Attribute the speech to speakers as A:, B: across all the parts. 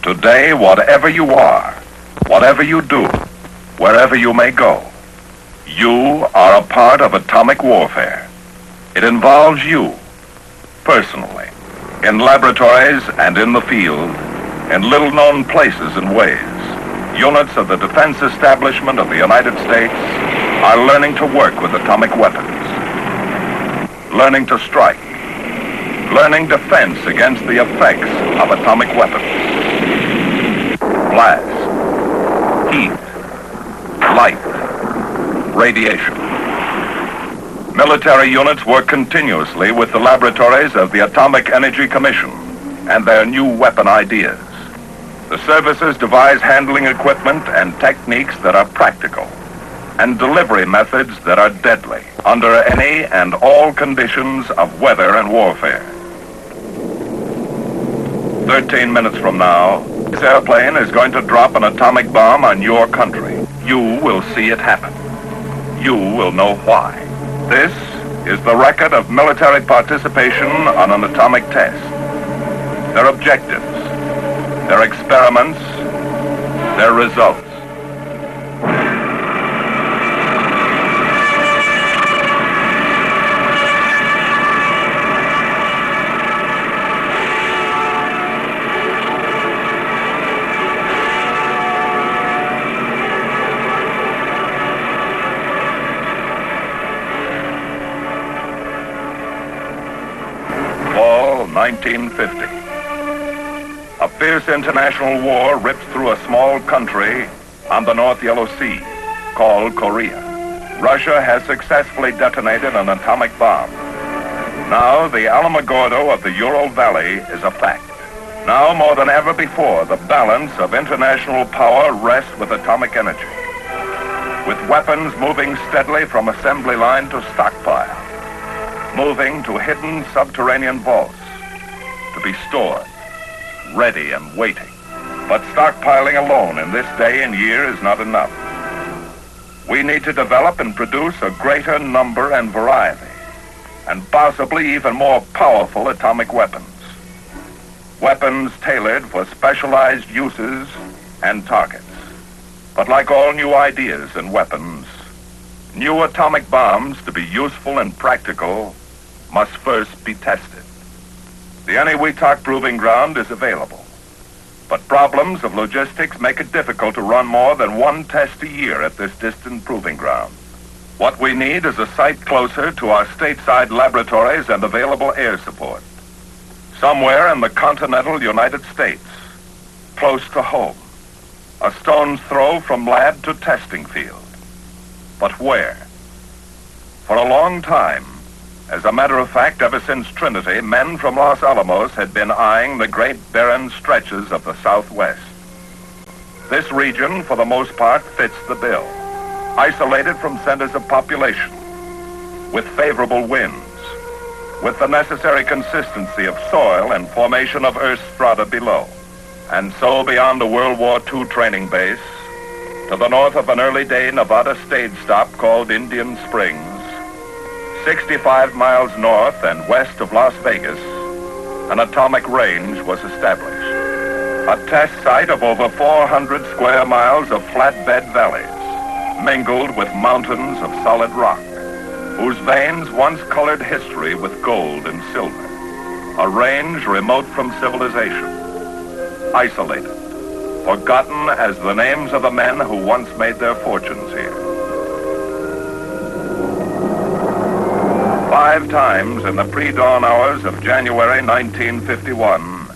A: Today, whatever you are, whatever you do, wherever you may go, you are a part of atomic warfare. It involves you, personally, in laboratories and in the field, in little-known places and ways. Units of the defense establishment of the United States are learning to work with atomic weapons, learning to strike, learning defense against the effects of atomic weapons. Blast, heat, light, radiation. Military units work continuously with the laboratories of the Atomic Energy Commission and their new weapon ideas. The services devise handling equipment and techniques that are practical and delivery methods that are deadly under any and all conditions of weather and warfare. 13 minutes from now, this airplane is going to drop an atomic bomb on your country. You will see it happen. You will know why. This is the record of military participation on an atomic test. Their objectives, their experiments, their results. Fall 1950. A fierce international war rips through a small country on the North Yellow Sea called Korea. Russia has successfully detonated an atomic bomb. Now the Alamogordo of the Ural Valley is a fact. Now more than ever before, the balance of international power rests with atomic energy, with weapons moving steadily from assembly line to stockpile, moving to hidden subterranean vaults to be stored, ready and waiting. But stockpiling alone in this day and year is not enough. We need to develop and produce a greater number and variety, and possibly even more powerful atomic weapons. Weapons tailored for specialized uses and targets. But like all new ideas and weapons, new atomic bombs, to be useful and practical, must first be tested. The Eniwetok Proving Ground is available, but problems of logistics make it difficult to run more than one test a year at this distant proving ground. What we need is a site closer to our stateside laboratories and available air support. Somewhere in the continental United States, close to home, a stone's throw from lab to testing field. But where? For a long time, as a matter of fact, ever since Trinity, men from Los Alamos had been eyeing the great barren stretches of the Southwest. This region, for the most part, fits the bill. Isolated from centers of population, with favorable winds, with the necessary consistency of soil and formation of earth strata below. And so beyond the World War II training base, to the north of an early day Nevada stage stop called Indian Springs, 65 miles north and west of Las Vegas, an atomic range was established. A test site of over 400 square miles of flatbed valleys, mingled with mountains of solid rock, whose veins once colored history with gold and silver. A range remote from civilization, isolated, forgotten as the names of the men who once made their fortunes here. 5 times in the pre-dawn hours of January 1951,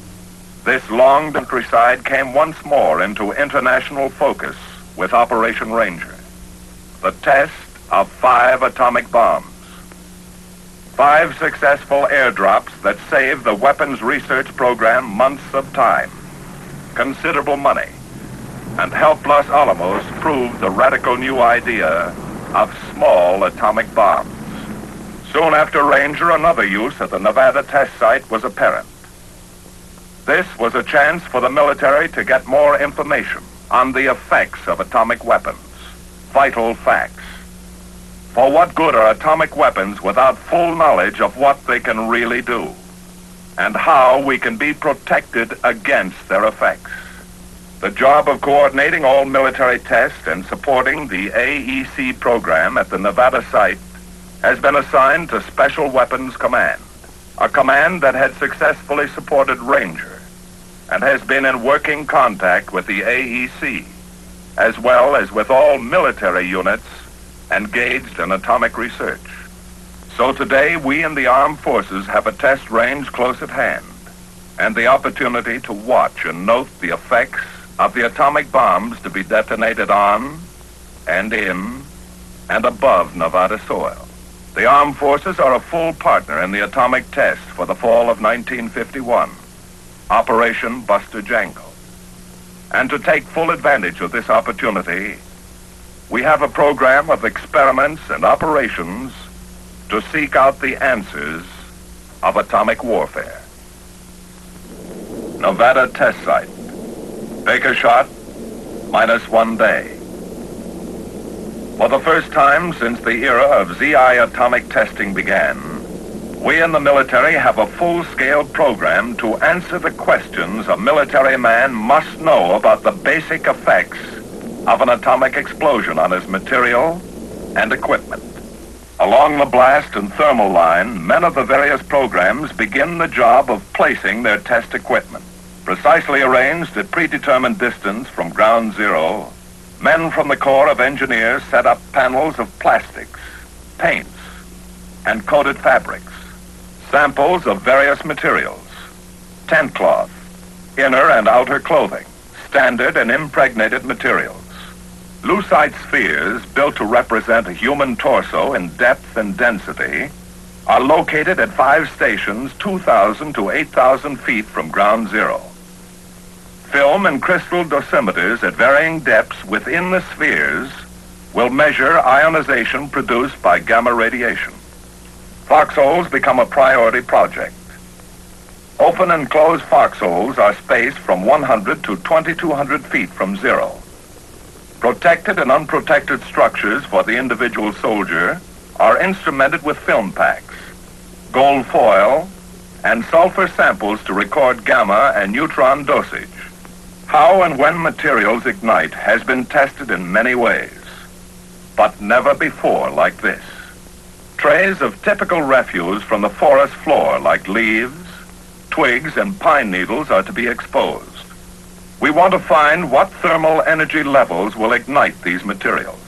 A: this long countryside came once more into international focus with Operation Ranger. The test of 5 atomic bombs. 5 successful airdrops that saved the weapons research program months of time, considerable money, and helped Los Alamos prove the radical new idea of small atomic bombs. Soon after Ranger, another use at the Nevada test site was apparent. This was a chance for the military to get more information on the effects of atomic weapons, vital facts. For what good are atomic weapons without full knowledge of what they can really do, and how we can be protected against their effects? The job of coordinating all military tests and supporting the AEC program at the Nevada site has been assigned to Special Weapons Command, a command that had successfully supported Ranger and has been in working contact with the AEC, as well as with all military units engaged in atomic research. So today, we in the armed forces have a test range close at hand and the opportunity to watch and note the effects of the atomic bombs to be detonated on and in and above Nevada soil. The armed forces are a full partner in the atomic test for the fall of 1951, Operation Buster Jangle. And to take full advantage of this opportunity, we have a program of experiments and operations to seek out the answers of atomic warfare. Nevada test site. Baker shot, -1 day. For the first time since the era of ZI atomic testing began, we in the military have a full-scale program to answer the questions a military man must know about the basic effects of an atomic explosion on his material and equipment. Along the blast and thermal line, men of the various programs begin the job of placing their test equipment. Precisely arranged at predetermined distance from ground zero, men from the Corps of Engineers set up panels of plastics, paints, and coated fabrics, samples of various materials, tent cloth, inner and outer clothing, standard and impregnated materials. Lucite spheres, built to represent a human torso in depth and density, are located at 5 stations 2,000 to 8,000 feet from ground zero. Film and crystal dosimeters at varying depths within the spheres will measure ionization produced by gamma radiation. Foxholes become a priority project. Open and closed foxholes are spaced from 100 to 2,200 feet from zero. Protected and unprotected structures for the individual soldier are instrumented with film packs, gold foil, and sulfur samples to record gamma and neutron dosage. How and when materials ignite has been tested in many ways, but never before like this. Trays of typical refuse from the forest floor like leaves, twigs, and pine needles are to be exposed. We want to find what thermal energy levels will ignite these materials,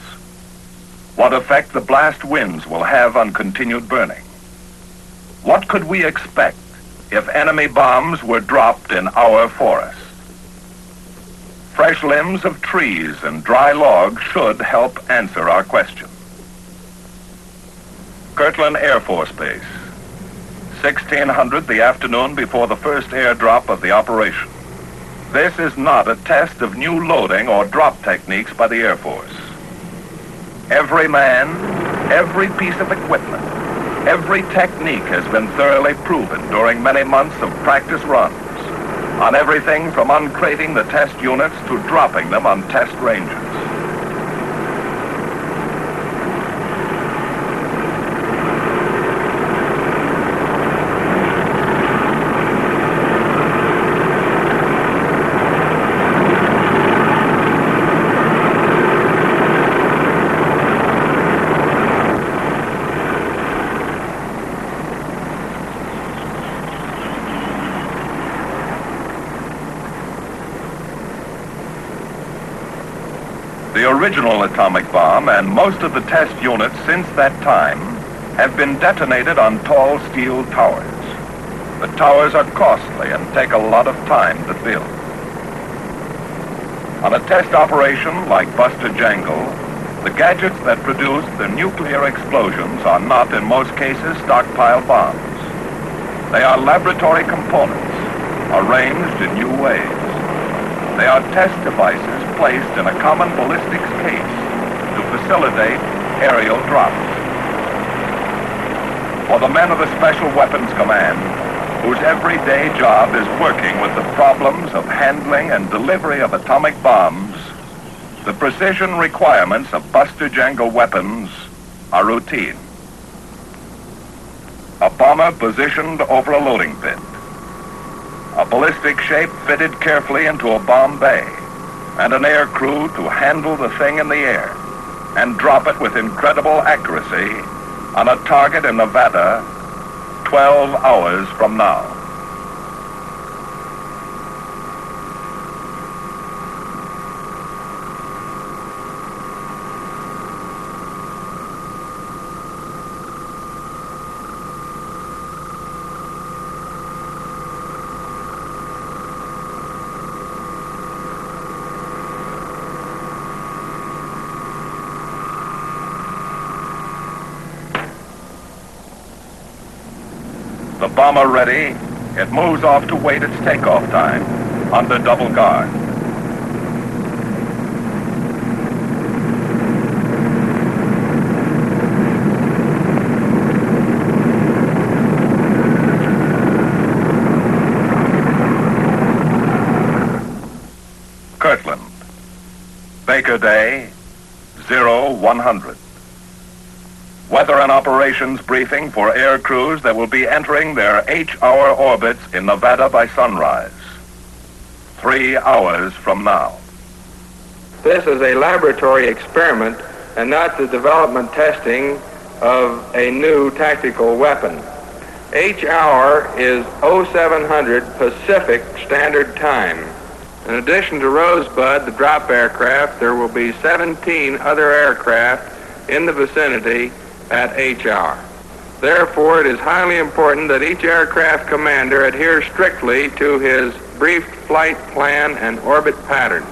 A: what effect the blast winds will have on continued burning. What could we expect if enemy bombs were dropped in our forest? Fresh limbs of trees and dry logs should help answer our question. Kirtland Air Force Base, 1600 the afternoon before the first airdrop of the operation. This is not a test of new loading or drop techniques by the Air Force. Every man, every piece of equipment, every technique has been thoroughly proven during many months of practice runs on everything from uncrating the test units to dropping them on test ranges. The original atomic bomb and most of the test units since that time have been detonated on tall steel towers. The towers are costly and take a lot of time to build. On a test operation like Buster Jangle, the gadgets that produce the nuclear explosions are not, in most cases, stockpile bombs. They are laboratory components, arranged in new ways. They are test devices placed in a common ballistics case to facilitate aerial drops. For the men of the Special Weapons Command, whose everyday job is working with the problems of handling and delivery of atomic bombs, the precision requirements of Buster Jangle weapons are routine. A bomber positioned over a loading pit. A ballistic shape fitted carefully into a bomb bay. and an air crew to handle the thing in the air and drop it with incredible accuracy on a target in Nevada 12 hours from now. The bomber ready, it moves off to wait its takeoff time under double guard. Kirtland, Baker Day, 0100. Weather and operations briefing for air crews that will be entering their H-hour orbits in Nevada by sunrise. 3 hours from now.
B: This is a laboratory experiment and not the development testing of a new tactical weapon. H-hour is 0700 Pacific Standard Time. In addition to Rosebud, the drop aircraft, there will be 17 other aircraft in the vicinity at H-hour. Therefore, it is highly important that each aircraft commander adhere strictly to his briefed flight plan and orbit pattern.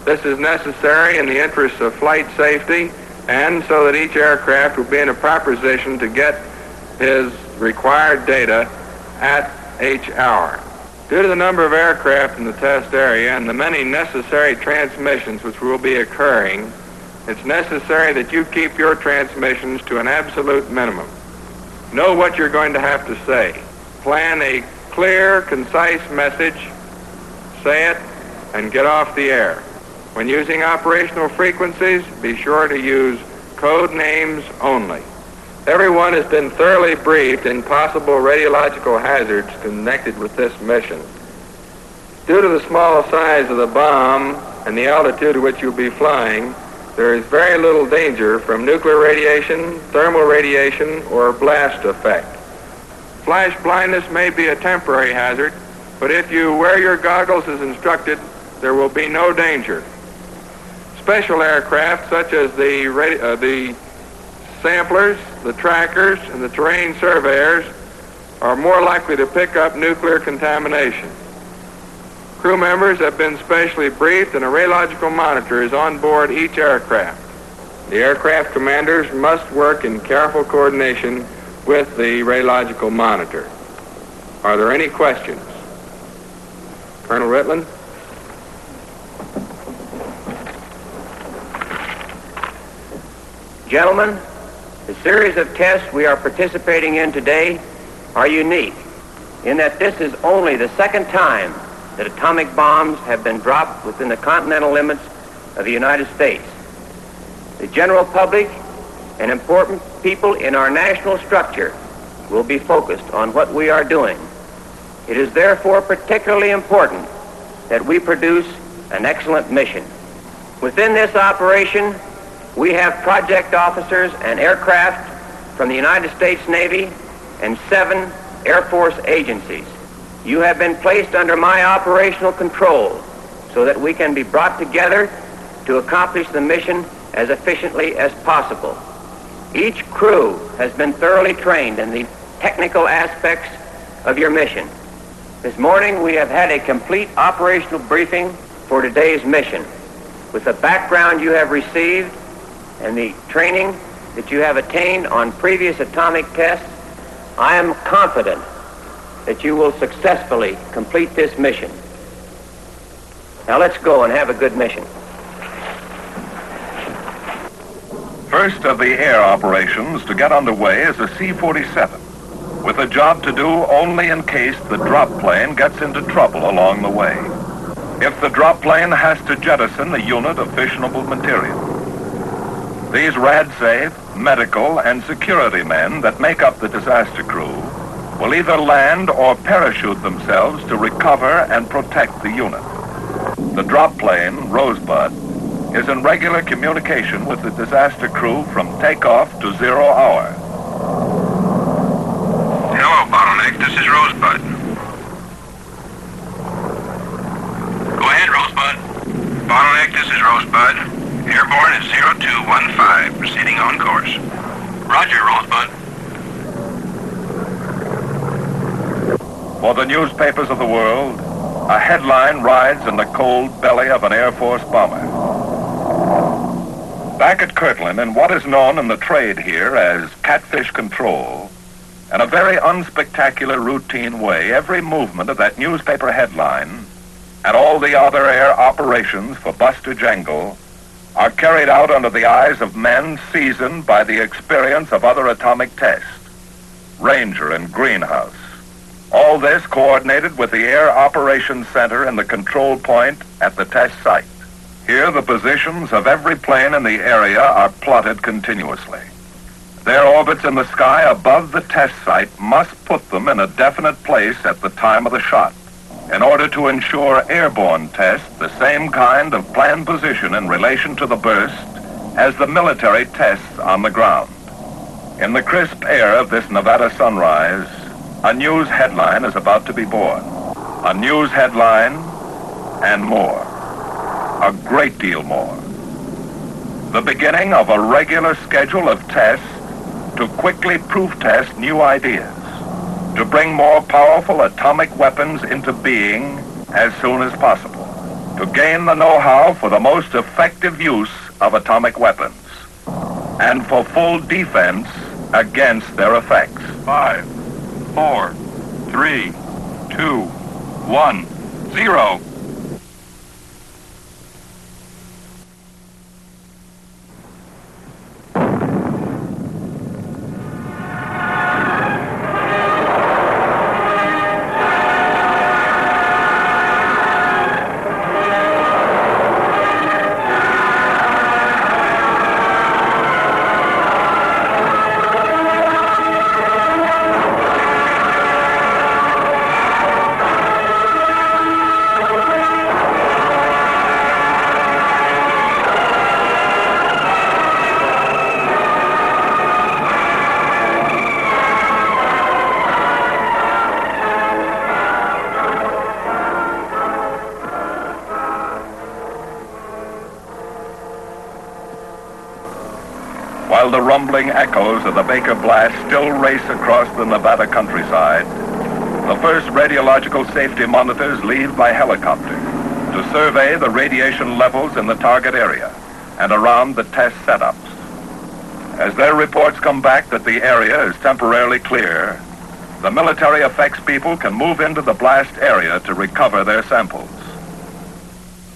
B: This is necessary in the interests of flight safety and so that each aircraft will be in a proper position to get his required data at H-hour. Due to the number of aircraft in the test area and the many necessary transmissions which will be occurring, it's necessary that you keep your transmissions to an absolute minimum. Know what you're going to have to say. Plan a clear, concise message, say it, and get off the air. When using operational frequencies, be sure to use code names only. Everyone has been thoroughly briefed in possible radiological hazards connected with this mission. Due to the small size of the bomb and the altitude at which you'll be flying, there is very little danger from nuclear radiation, thermal radiation, or blast effect. Flash blindness may be a temporary hazard, but if you wear your goggles as instructed, there will be no danger. Special aircraft such as the samplers, the trackers, and the terrain surveyors are more likely to pick up nuclear contamination. Crew members have been specially briefed and a radiological monitor is on board each aircraft. The aircraft commanders must work in careful coordination with the radiological monitor. Are there any questions? Colonel Ritland?
C: Gentlemen, the series of tests we are participating in today are unique in that this is only the second time that atomic bombs have been dropped within the continental limits of the United States. The general public and important people in our national structure will be focused on what we are doing. It is therefore particularly important that we produce an excellent mission. Within this operation, we have project officers and aircraft from the United States Navy and 7 Air Force agencies. You have been placed under my operational control so that we can be brought together to accomplish the mission as efficiently as possible. Each crew has been thoroughly trained in the technical aspects of your mission. This morning we have had a complete operational briefing for today's mission. With the background you have received and the training that you have attained on previous atomic tests, I am confident that you will successfully complete this mission. Now let's go and have a good mission.
A: First of the air operations to get underway is a C-47, with a job to do only in case the drop plane gets into trouble along the way. If the drop plane has to jettison a unit of fissionable material. These rad-safe, medical, and security men that make up the disaster crew will either land or parachute themselves to recover and protect the unit. The drop plane, Rosebud, is in regular communication with the disaster crew from takeoff to 0 hour.
D: Hello, Bottleneck. This is Rosebud. Go ahead, Rosebud. Bottleneck, this is Rosebud. Airborne is 0215, proceeding on course. Roger, Rosebud.
A: For the newspapers of the world, a headline rides in the cold belly of an Air Force bomber. Back at Kirtland, in what is known in the trade here as catfish control, in a very unspectacular routine way, every movement of that newspaper headline and all the other air operations for Buster Jangle are carried out under the eyes of men seasoned by the experience of other atomic tests, Ranger and Greenhouse. All this coordinated with the Air Operations Center in the control point at the test site. Here, the positions of every plane in the area are plotted continuously. Their orbits in the sky above the test site must put them in a definite place at the time of the shot, in order to ensure airborne tests the same kind of planned position in relation to the burst as the military tests on the ground. In the crisp air of this Nevada sunrise, a news headline is about to be born. A news headline and more. A great deal more. The beginning of a regular schedule of tests to quickly proof test new ideas, to bring more powerful atomic weapons into being as soon as possible, to gain the know-how for the most effective use of atomic weapons, and for full defense against their effects.
D: 5, 4, 3, 2, 1, 0.
A: While the rumbling echoes of the Baker blast still race across the Nevada countryside, the first radiological safety monitors leave by helicopter to survey the radiation levels in the target area and around the test setups. As their reports come back that the area is temporarily clear, the military effects people can move into the blast area to recover their samples.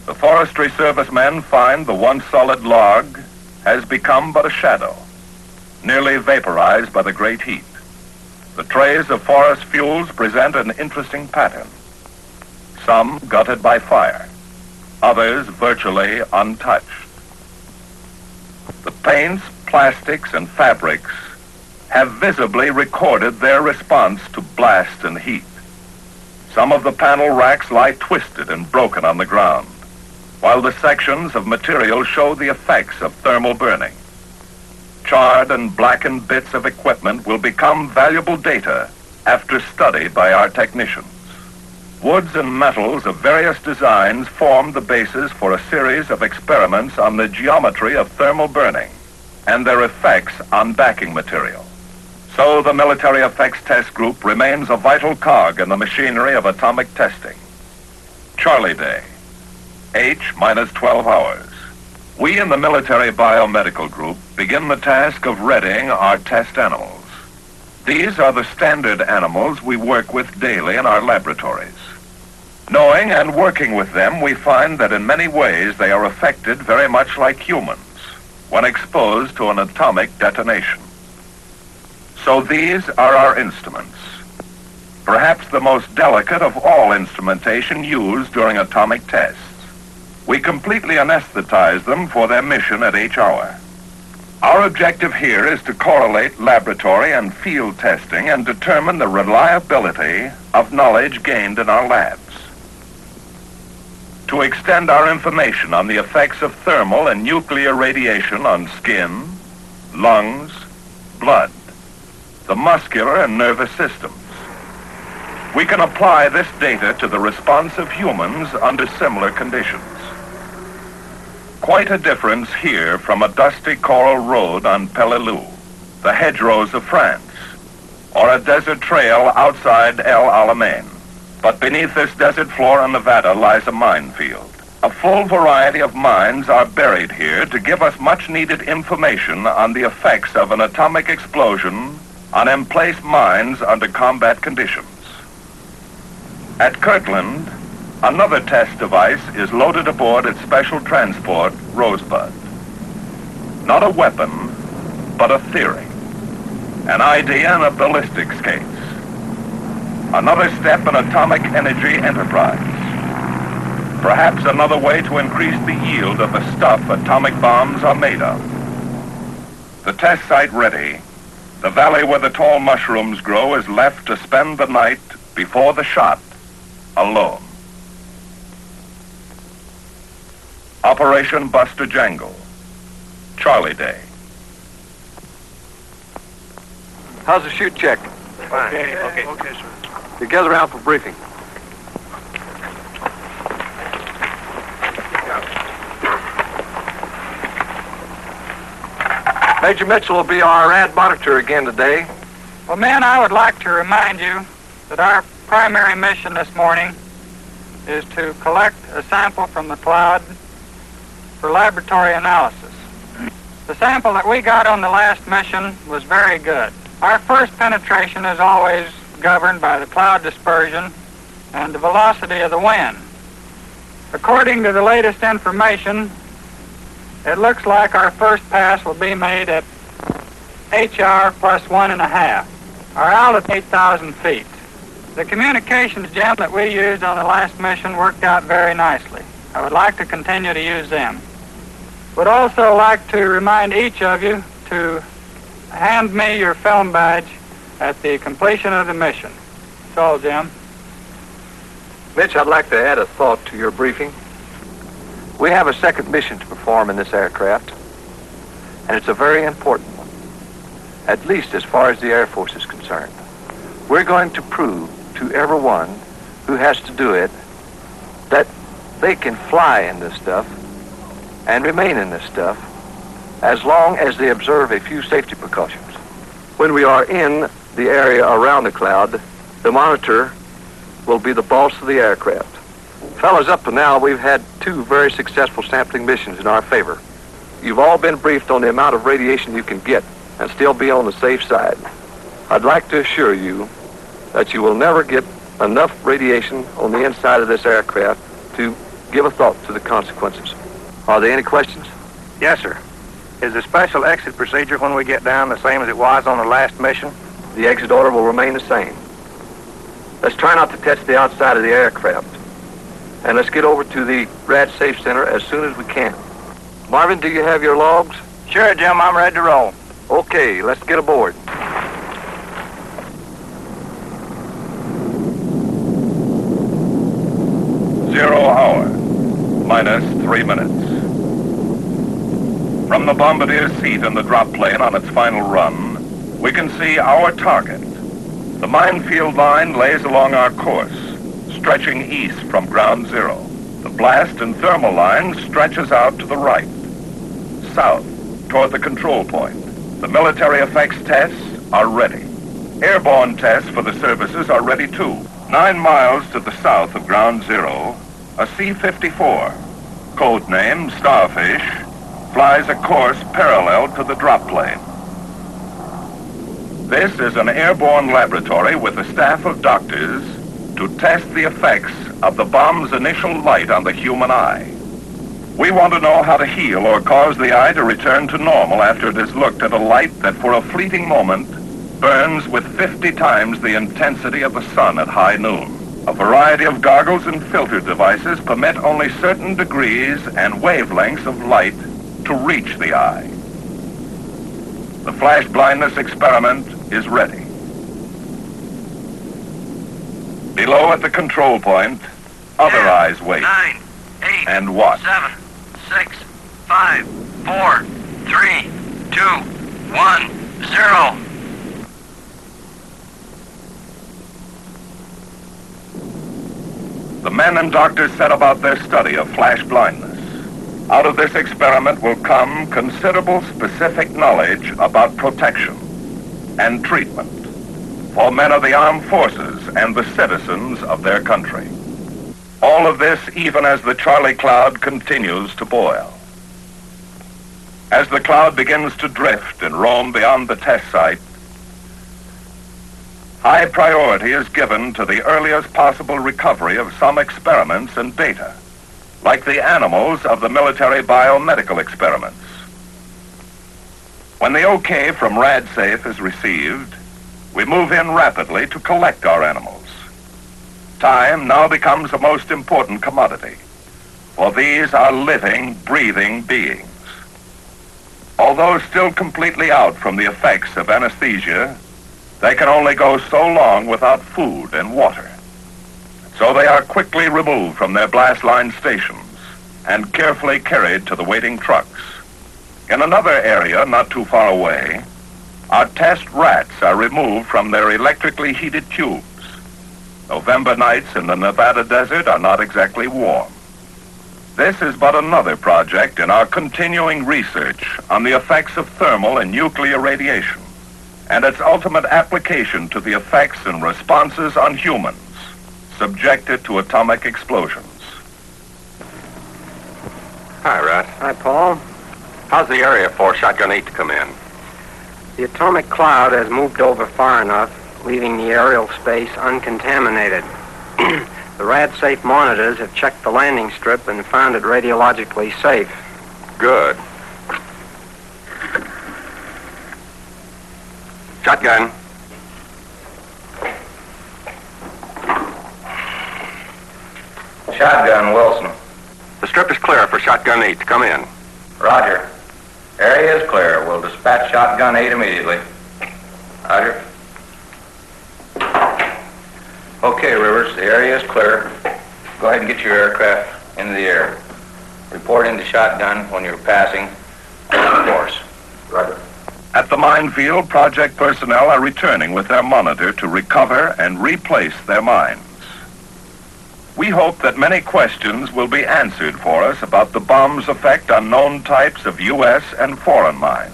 A: The Forestry Service men find the once solid log has become but a shadow, nearly vaporized by the great heat. The trays of forest fuels present an interesting pattern. Some gutted by fire, others virtually untouched. The paints, plastics, and fabrics have visibly recorded their response to blast and heat. Some of the panel racks lie twisted and broken on the ground, while the sections of material show the effects of thermal burning. Charred and blackened bits of equipment will become valuable data after study by our technicians. Woods and metals of various designs form the basis for a series of experiments on the geometry of thermal burning and their effects on backing material. So the Military Effects Test Group remains a vital cog in the machinery of atomic testing. Charlie Day. H minus 12 hours. We in the Military Biomedical Group begin the task of readying our test animals. These are the standard animals we work with daily in our laboratories. Knowing and working with them, we find that in many ways they are affected very much like humans when exposed to an atomic detonation. So these are our instruments, perhaps the most delicate of all instrumentation used during atomic tests. We completely anesthetize them for their mission at each hour. Our objective here is to correlate laboratory and field testing and determine the reliability of knowledge gained in our labs. to extend our information on the effects of thermal and nuclear radiation on skin, lungs, blood, the muscular and nervous systems. We can apply this data to the response of humans under similar conditions. Quite a difference here from a dusty coral road on Peleliu, the hedgerows of France, or a desert trail outside El Alamein. But beneath this desert floor in Nevada lies a minefield. A full variety of mines are buried here to give us much-needed information on the effects of an atomic explosion on emplaced mines under combat conditions. At Kirtland, another test device is loaded aboard its special transport, Rosebud. Not a weapon, but a theory. An idea in a ballistics case. Another step in atomic energy enterprise. Perhaps another way to increase the yield of the stuff atomic bombs are made of. The test site ready, the valley where the tall mushrooms grow is left to spend the night before the shot, alone. Operation Buster Jangle, Charlie Day.
E: How's the shoot check?
C: Fine.
E: Okay, sir. You gather around for briefing. Major Mitchell will be our ad monitor again today.
B: Well, men, I would like to remind you that our primary mission this morning is to collect a sample from the cloud for laboratory analysis. The sample that we got on the last mission was very good. Our first penetration is always governed by the cloud dispersion and the velocity of the wind. According to the latest information, it looks like our first pass will be made at HR plus 1.5. Our altitude 8,000 feet. The communications gem that we used on the last mission worked out very nicely. I would like to continue to use them. Would also like to remind each of you to hand me your film badge at the completion of the mission. That's all, Jim.
E: Mitch, I'd like to add a thought to your briefing. We have a second mission to perform in this aircraft, and it's a very important one, at least as far as the Air Force is concerned. We're going to prove to everyone who has to do it that they can fly in this stuff and remain in this stuff as long as they observe a few safety precautions. When we are in the area around the cloud, the monitor will be the boss of the aircraft. Fellas, up to now, we've had 2 very successful sampling missions in our favor. You've all been briefed on the amount of radiation you can get and still be on the safe side. I'd like to assure you that you will never get enough radiation on the inside of this aircraft to give a thought to the consequences. Are there any questions?
C: Yes, sir. Is the special exit procedure when we get down the same as it was on the last mission?
E: The exit order will remain the same. Let's try not to touch the outside of the aircraft. And let's get over to the Rad Safe Center as soon as we can. Marvin, do you have your logs?
C: Sure, Jim. I'm ready to roll.
E: Okay, let's get aboard.
A: 0 hour, minus 3 minutes. From the bombardier's seat in the drop plane on its final run, we can see our target. The minefield line lays along our course, stretching east from ground zero. The blast and thermal line stretches out to the right, south, toward the control point. The military effects tests are ready. Airborne tests for the services are ready too. 9 miles to the south of ground zero, a C-54, codename Starfish, flies a course parallel to the drop plane. This is an airborne laboratory with a staff of doctors to test the effects of the bomb's initial light on the human eye. We want to know how to heal or cause the eye to return to normal after it has looked at a light that for a fleeting moment burns with 50 times the intensity of the sun at high noon. A variety of goggles and filter devices permit only certain degrees and wavelengths of light to reach the eye. The flash blindness experiment is ready. Below at the control point, other eyes wait.
D: 9,
A: And what?
D: 7, 6, 5, 4, 3, 2, 1, 0.
A: The men and doctors set about their study of flash blindness. Out of this experiment will come considerable specific knowledge about protection and treatment for men of the armed forces and the citizens of their country. All of this even as the Charlie cloud continues to boil. As the cloud begins to drift and roam beyond the test site, high priority is given to the earliest possible recovery of some experiments and data, like the animals of the military biomedical experiments. When the OK from RadSafe is received, we move in rapidly to collect our animals. Time now becomes the most important commodity, for these are living, breathing beings. Although still completely out from the effects of anesthesia, they can only go so long without food and water. So they are quickly removed from their blast line stations and carefully carried to the waiting trucks. In another area not too far away, our test rats are removed from their electrically heated tubes. November nights in the Nevada desert are not exactly warm. This is but another project in our continuing research on the effects of thermal and nuclear radiation and its ultimate application to the effects and responses on humans subjected to atomic explosions.
F: Hi, Rat.
C: Hi, Paul.
F: How's the area for Shotgun 8 to come in?
C: The atomic cloud has moved over far enough, leaving the aerial space uncontaminated. The RadSafe monitors have checked the landing strip and found it radiologically safe.
F: Good. Shotgun.
B: Shotgun, Wilson.
F: The strip is clear for Shotgun 8 to come in.
B: Roger. Area is clear. We'll dispatch Shotgun 8 immediately. Roger. Okay, Rivers, the area is clear. Go ahead and get your aircraft into the air. Report into Shotgun when you're passing the course. Roger.
A: At the minefield, project personnel are returning with their monitor to recover and replace their mines. We hope that many questions will be answered for us about the bomb's effect on known types of U.S. and foreign mines,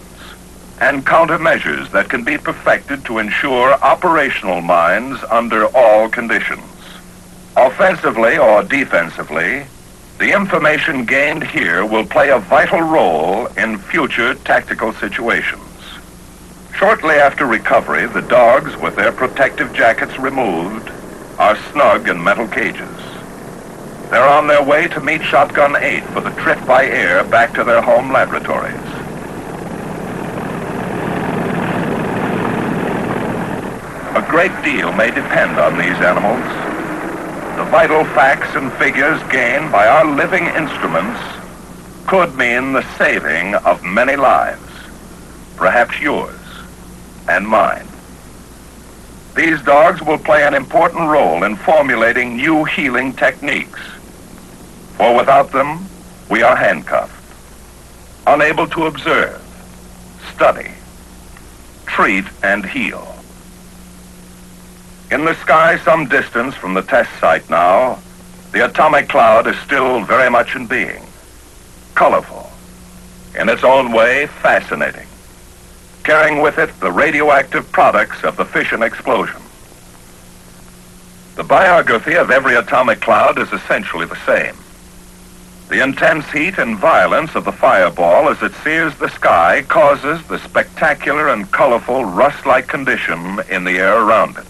A: and countermeasures that can be perfected to ensure operational mines under all conditions. Offensively or defensively, the information gained here will play a vital role in future tactical situations. Shortly after recovery, the dogs, with their protective jackets removed, are snug in metal cages. They're on their way to meet Shotgun 8 for the trip by air back to their home laboratories. A great deal may depend on these animals. The vital facts and figures gained by our living instruments could mean the saving of many lives, perhaps yours and mine. These dogs will play an important role in formulating new healing techniques. For without them, we are handcuffed, unable to observe, study, treat, and heal. In the sky some distance from the test site now, the atomic cloud is still very much in being, colorful, in its own way fascinating, carrying with it the radioactive products of the fission explosion. The biography of every atomic cloud is essentially the same. The intense heat and violence of the fireball as it sears the sky causes the spectacular and colorful rust-like condition in the air around it.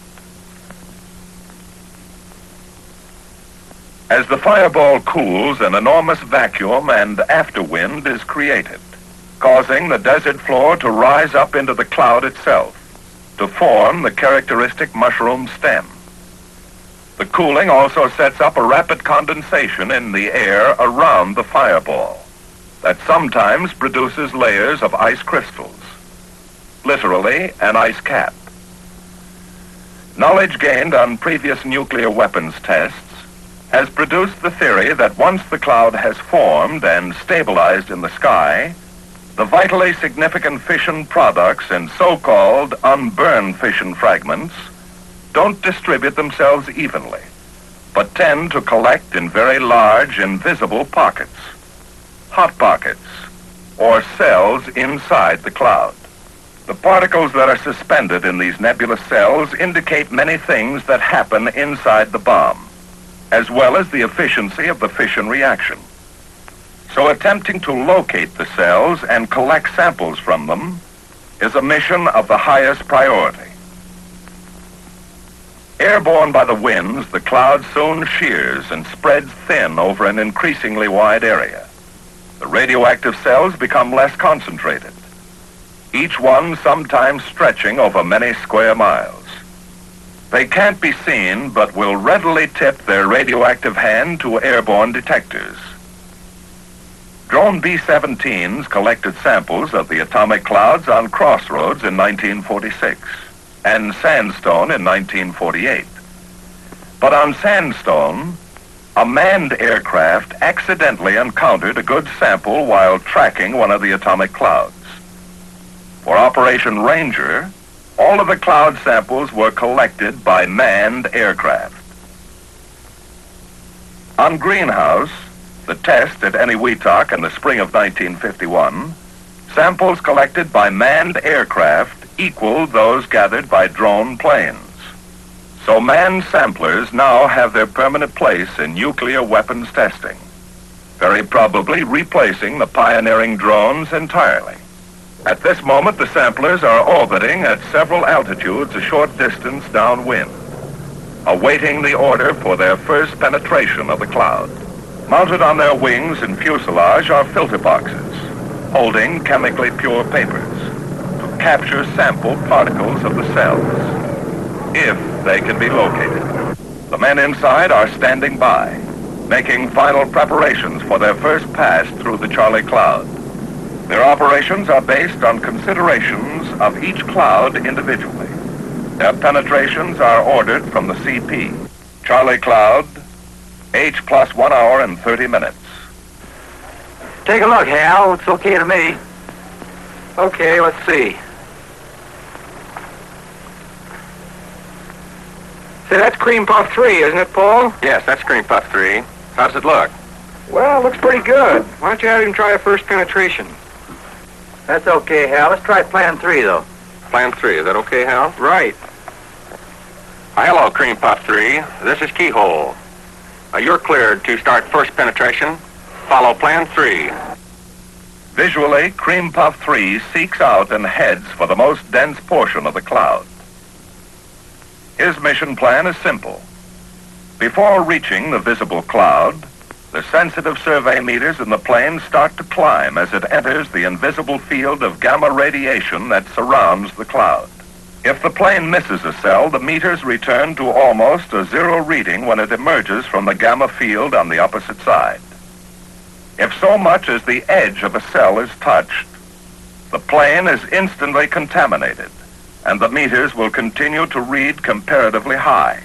A: As the fireball cools, an enormous vacuum and afterwind is created, causing the desert floor to rise up into the cloud itself to form the characteristic mushroom stem. The cooling also sets up a rapid condensation in the air around the fireball that sometimes produces layers of ice crystals, literally an ice cap. Knowledge gained on previous nuclear weapons tests has produced the theory that once the cloud has formed and stabilized in the sky, the vitally significant fission products and so-called unburned fission fragments don't distribute themselves evenly, but tend to collect in very large, invisible pockets, hot pockets, or cells inside the cloud. The particles that are suspended in these nebulous cells indicate many things that happen inside the bomb, as well as the efficiency of the fission reaction. So attempting to locate the cells and collect samples from them is a mission of the highest priority. Airborne by the winds, the cloud soon shears and spreads thin over an increasingly wide area. The radioactive cells become less concentrated, each one sometimes stretching over many square miles. They can't be seen, but will readily tip their radioactive hand to airborne detectors. Drone B-17s collected samples of the atomic clouds on Crossroads in 1946 and Sandstone in 1948. But on Sandstone, a manned aircraft accidentally encountered a good sample while tracking one of the atomic clouds. For Operation Ranger, all of the cloud samples were collected by manned aircraft. On Greenhouse, the test at Eniwetok in the spring of 1951, samples collected by manned aircraft equaled those gathered by drone planes. So manned samplers now have their permanent place in nuclear weapons testing, very probably replacing the pioneering drones entirely. At this moment, the samplers are orbiting at several altitudes a short distance downwind, awaiting the order for their first penetration of the cloud. Mounted on their wings and fuselage are filter boxes, holding chemically pure papers to capture sample particles of the cells, if they can be located. The men inside are standing by, making final preparations for their first pass through the Charlie Cloud. Their operations are based on considerations of each cloud individually. Their penetrations are ordered from the CP. Charlie Cloud, H plus 1 hour and 30 minutes.
E: Take a look, Hal. It's okay to me. Okay, let's see.
B: Say, that's Cream Puff 3, isn't it, Paul?
F: Yes, that's Cream Puff 3. How does it look?
B: Well, it looks pretty good. Why don't you have him try a first penetration?
E: That's okay, Hal. Let's try Plan 3, though.
F: Plan 3, is that okay, Hal?
B: Right.
F: Hello, Cream Puff 3. This is Keyhole. You're cleared to start first penetration. Follow Plan 3.
A: Visually, Cream Puff 3 seeks out and heads for the most dense portion of the cloud. His mission plan is simple. Before reaching the visible cloud, the sensitive survey meters in the plane start to climb as it enters the invisible field of gamma radiation that surrounds the cloud. If the plane misses a cell, the meters return to almost a zero reading when it emerges from the gamma field on the opposite side. If so much as the edge of a cell is touched, the plane is instantly contaminated, and the meters will continue to read comparatively high.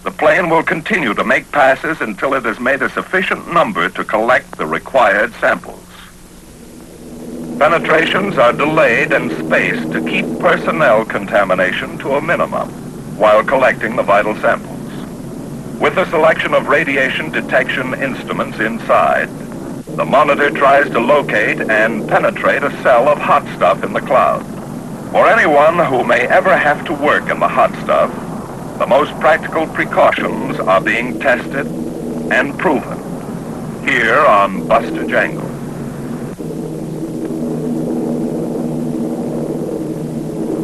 A: The plane will continue to make passes until it has made a sufficient number to collect the required samples. Penetrations are delayed and spaced to keep personnel contamination to a minimum while collecting the vital samples. With a selection of radiation detection instruments inside, the monitor tries to locate and penetrate a cell of hot stuff in the cloud. For anyone who may ever have to work in the hot stuff, the most practical precautions are being tested and proven here on Buster Jangle.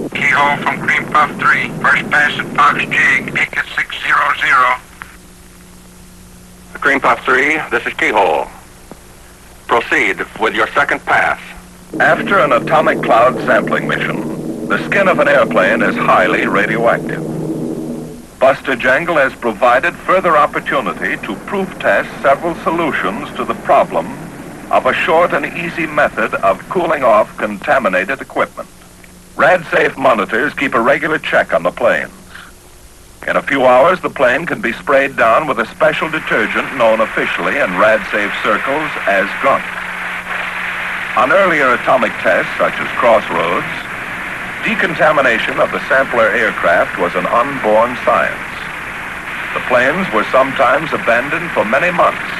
D: Keyhole from Cream Puff 3. First pass at Fox Jig. Ticket 600.
F: Cream Puff 3, this is Keyhole. Proceed with your second pass.
A: After an atomic cloud sampling mission, the skin of an airplane is highly radioactive. Buster Jangle has provided further opportunity to proof test several solutions to the problem of a short and easy method of cooling off contaminated equipment. RadSafe monitors keep a regular check on the planes. In a few hours, the plane can be sprayed down with a special detergent known officially in rad-safe circles as grunt. On earlier atomic tests, such as Crossroads, decontamination of the sampler aircraft was an unborn science. The planes were sometimes abandoned for many months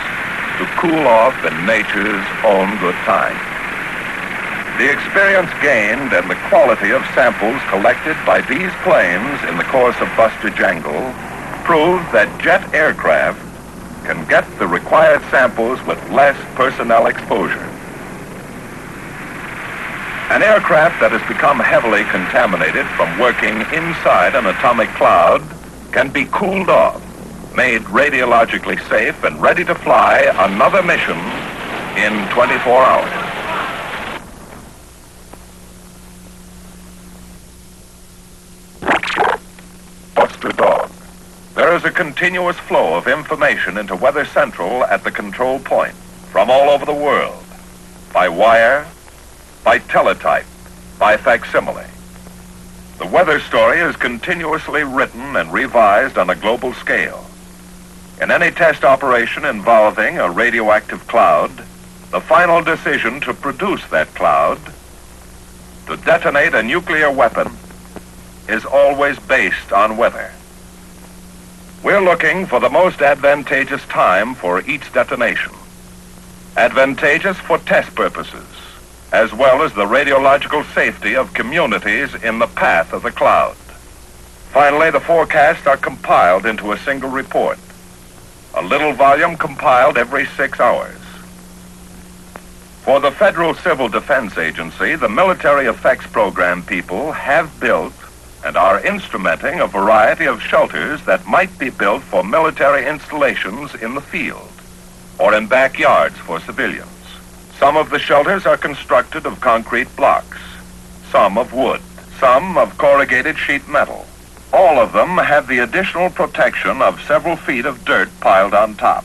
A: to cool off in nature's own good time. The experience gained and the quality of samples collected by these planes in the course of Buster Jangle proved that jet aircraft can get the required samples with less personnel exposure. An aircraft that has become heavily contaminated from working inside an atomic cloud can be cooled off, made radiologically safe, and ready to fly another mission in 24 hours. Buster Dog. There is a continuous flow of information into Weather Central at the control point from all over the world, by wire, by teletype, by facsimile. The weather story is continuously written and revised on a global scale. In any test operation involving a radioactive cloud, the final decision to produce that cloud, to detonate a nuclear weapon, is always based on weather. We're looking for the most advantageous time for each detonation. Advantageous for test purposes, as well as the radiological safety of communities in the path of the cloud. Finally, the forecasts are compiled into a single report, a little volume compiled every 6 hours. For the Federal Civil Defense Agency, the Military Effects Program people have built and are instrumenting a variety of shelters that might be built for military installations in the field or in backyards for civilians. Some of the shelters are constructed of concrete blocks, some of wood, some of corrugated sheet metal. All of them have the additional protection of several feet of dirt piled on top.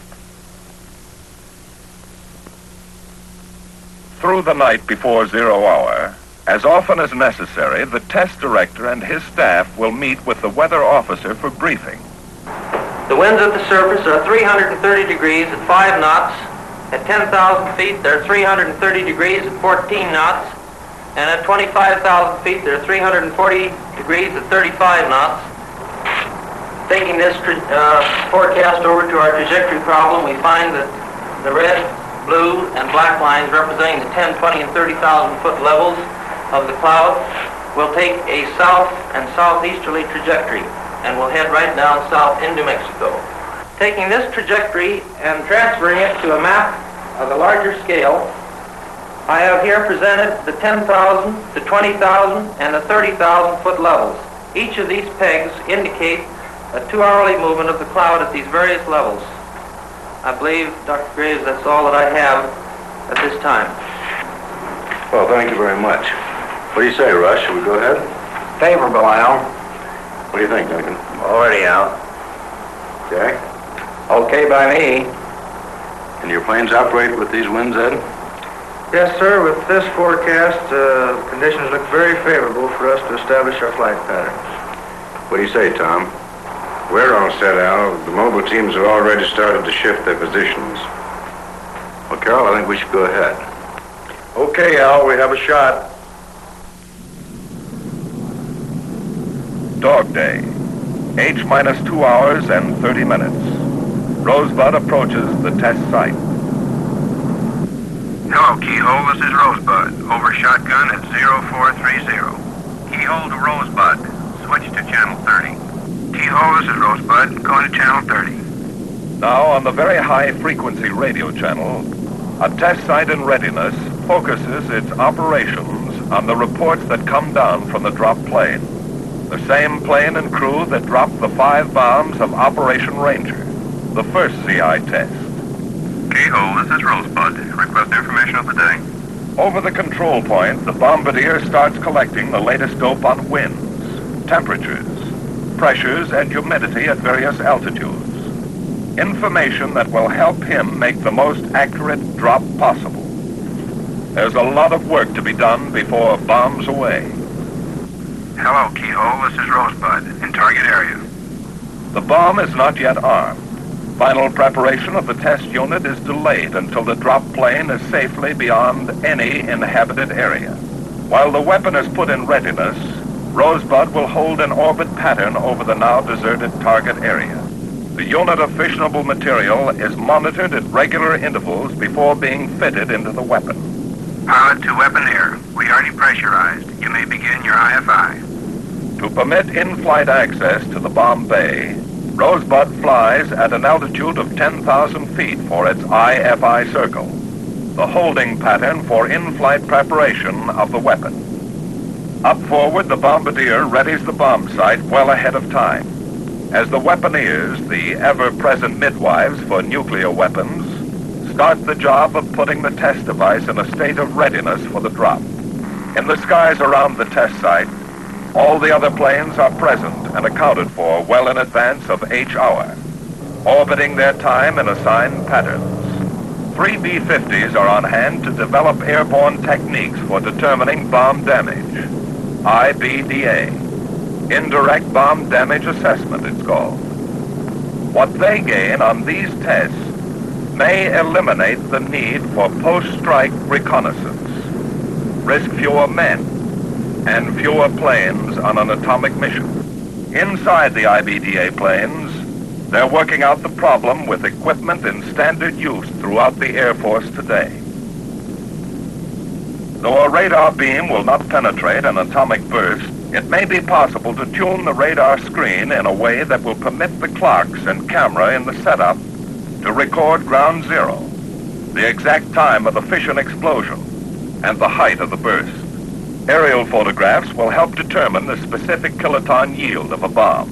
A: Through the night before 0 hour, as often as necessary, the test director and his staff will meet with the weather officer for briefing.
C: The winds at the surface are 330 degrees at 5 knots. At 10,000 feet, they're 330 degrees at 14 knots. And at 25,000 feet, they're 340 degrees at 35 knots. Taking this forecast over to our trajectory problem, we find that the red, blue, and black lines representing the 10, 20, and 30,000 foot levels of the cloud will take a south and southeasterly trajectory and will head right down south into Mexico. Taking this trajectory and transferring it to a map of a larger scale, I have here presented the 10,000, the 20,000, and the 30,000 foot levels. Each of these pegs indicate a 2-hourly movement of the cloud at these various levels. I believe, Dr. Graves, that's all that I have at this time.
F: Well, thank you very much. What do you say, Rush? Should we go ahead?
C: Favorable, Al.
F: What do you think, Duncan?
C: Already out.
F: Jack?
C: Okay by me.
F: Can your planes operate with these winds, Ed?
B: Yes, sir. With this forecast, conditions look very favorable for us to establish our flight pattern.
F: What do you say, Tom?
G: We're all set, Al. The mobile teams have already started to shift their positions.
F: Well, Carol, I think we should go ahead.
B: Okay, Al, we have a shot.
A: Dog Day. H minus 2 hours and 30 minutes. Rosebud approaches the test site.
D: Hello, Keyhole. This is Rosebud. Over shotgun at 0430. Keyhole to Rosebud. Switch to channel 30. Keyhole, this is Rosebud. Going to channel 30.
A: Now, on the very high-frequency radio channel, a test site in readiness focuses its operations on the reports that come down from the dropped plane. The same plane and crew that dropped the 5 bombs of Operation Ranger, the first CI test.
D: Keyhole, this is Rosebud. Request information of the day.
A: Over the control point, the bombardier starts collecting the latest dope on winds, temperatures, pressures, and humidity at various altitudes. Information that will help him make the most accurate drop possible. There's a lot of work to be done before bombs away.
D: Hello, Keyhole. This is Rosebud. In target area.
A: The bomb is not yet armed. Final preparation of the test unit is delayed until the drop plane is safely beyond any inhabited area. While the weapon is put in readiness, Rosebud will hold an orbit pattern over the now deserted target area. The unit of fissionable material is monitored at regular intervals before being fitted into the weapon.
D: Pilot to weapon air. We are depressurized. You may begin your IFI.
A: To permit in-flight access to the bomb bay, Rosebud flies at an altitude of 10,000 feet for its IFI circle, the holding pattern for in-flight preparation of the weapon. Up forward, the bombardier readies the bomb site well ahead of time. As the weaponeers, the ever-present midwives for nuclear weapons, start the job of putting the test device in a state of readiness for the drop. In the skies around the test site, all the other planes are present and accounted for well in advance of H hour, orbiting their time in assigned patterns. 3 B-50s are on hand to develop airborne techniques for determining bomb damage. IBDA. Indirect Bomb Damage Assessment, it's called. What they gain on these tests may eliminate the need for post-strike reconnaissance, risk fewer men, and fewer planes on an atomic mission. Inside the IBDA planes, they're working out the problem with equipment in standard use throughout the Air Force today. Though a radar beam will not penetrate an atomic burst, it may be possible to tune the radar screen in a way that will permit the clocks and camera in the setup to record ground zero, the exact time of the fission explosion, and the height of the burst. Aerial photographs will help determine the specific kiloton yield of a bomb.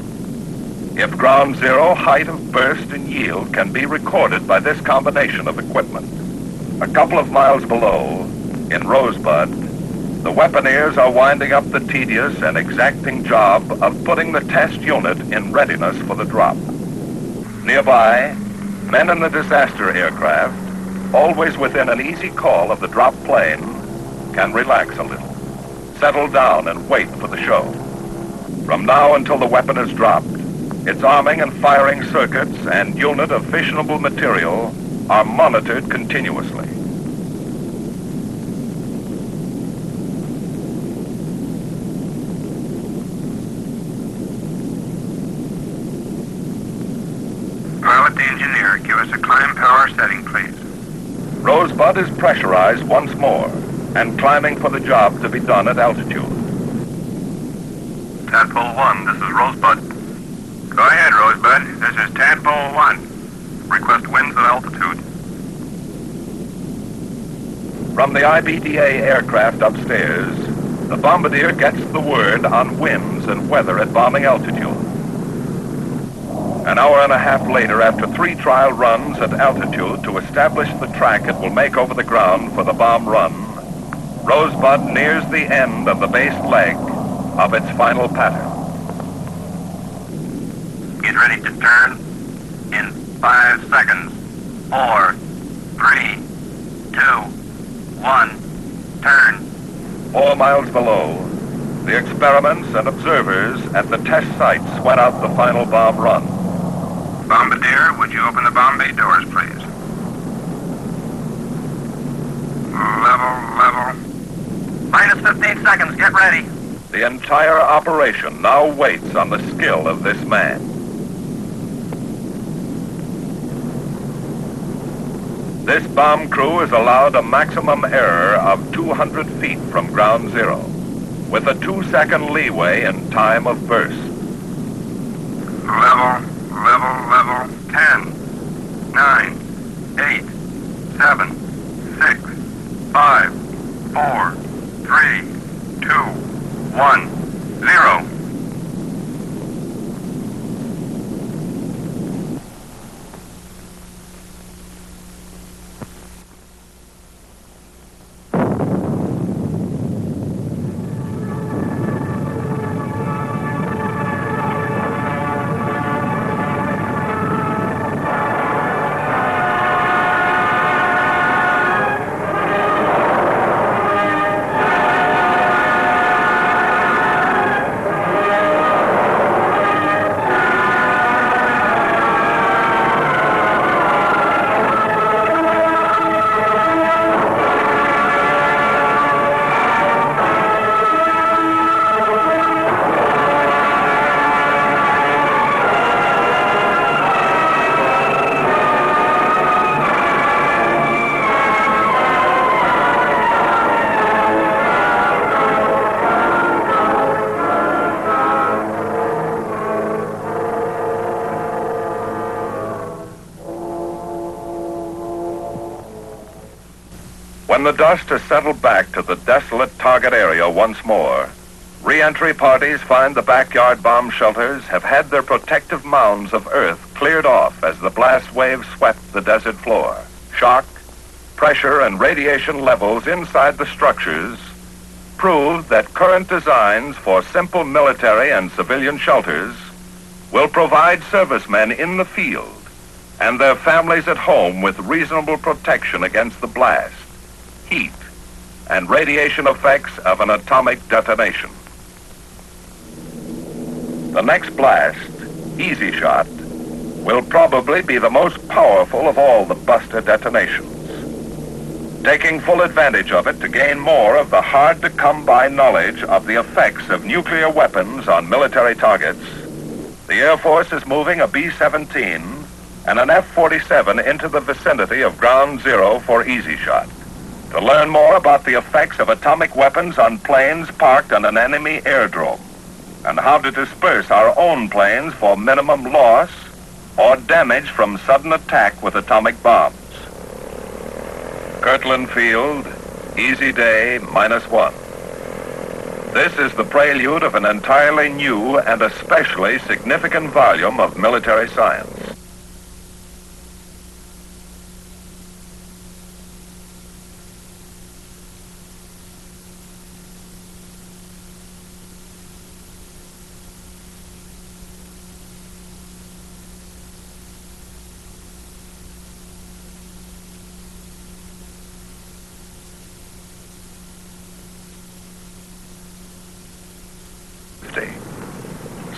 A: If ground zero, height of burst, and yield can be recorded by this combination of equipment. A couple of miles below, in Rosebud, the weaponeers are winding up the tedious and exacting job of putting the test unit in readiness for the drop. Nearby, men in the disaster aircraft, always within an easy call of the drop plane, can relax a little, settle down and wait for the show. From now until the weapon is dropped, its arming and firing circuits and unit of fissionable material are monitored continuously.
D: Pilot the engineer. Give us a climb power setting, please.
A: Rosebud is pressurized once more and climbing for the job to be done at altitude.
D: Tadpole 1, this is Rosebud. Go ahead, Rosebud. This is Tadpole 1. Request winds at altitude.
A: From the IBDA aircraft upstairs, the bombardier gets the word on winds and weather at bombing altitude. An hour and a half later, after 3 trial runs at altitude to establish the track it will make over the ground for the bomb run, Rosebud nears the end of the base leg of its final pattern.
D: Get ready to turn in 5 seconds. 4, 3, 2, 1, turn.
A: 4 miles below, the experiments and observers at the test site sweat out the final bomb run.
D: Bombardier, would you open the bomb bay doors, please? Level. Minus 15 seconds, get ready.
A: The entire operation now waits on the skill of this man. This bomb crew is allowed a maximum error of 200 feet from ground zero, with a 2-second leeway in time of burst.
D: Level. 10, 9, 8, 7, 6, 5, 4, 3, 2, 1, 0.
A: When the dust has settled back to the desolate target area once more, re-entry parties find the backyard bomb shelters have had their protective mounds of earth cleared off as the blast wave swept the desert floor. Shock, pressure, and radiation levels inside the structures proved that current designs for simple military and civilian shelters will provide servicemen in the field and their families at home with reasonable protection against the blast, heat, and radiation effects of an atomic detonation. The next blast, Easy Shot, will probably be the most powerful of all the Buster detonations. Taking full advantage of it to gain more of the hard-to-come-by knowledge of the effects of nuclear weapons on military targets, the Air Force is moving a B-17 and an F-47 into the vicinity of Ground Zero for Easy Shot to learn more about the effects of atomic weapons on planes parked on an enemy airdrome and how to disperse our own planes for minimum loss or damage from sudden attack with atomic bombs. Kirtland Field, Easy Day -1. This is the prelude of an entirely new and especially significant volume of military science.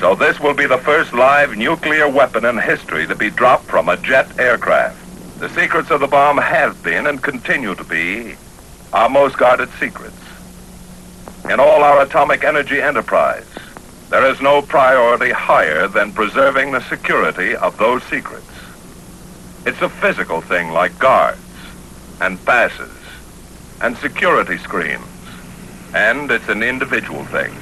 A: So this will be the first live nuclear weapon in history to be dropped from a jet aircraft. The secrets of the bomb have been and continue to be our most guarded secrets. In all our atomic energy enterprise, there is no priority higher than preserving the security of those secrets. It's a physical thing like guards and passes and security screens, and it's an individual thing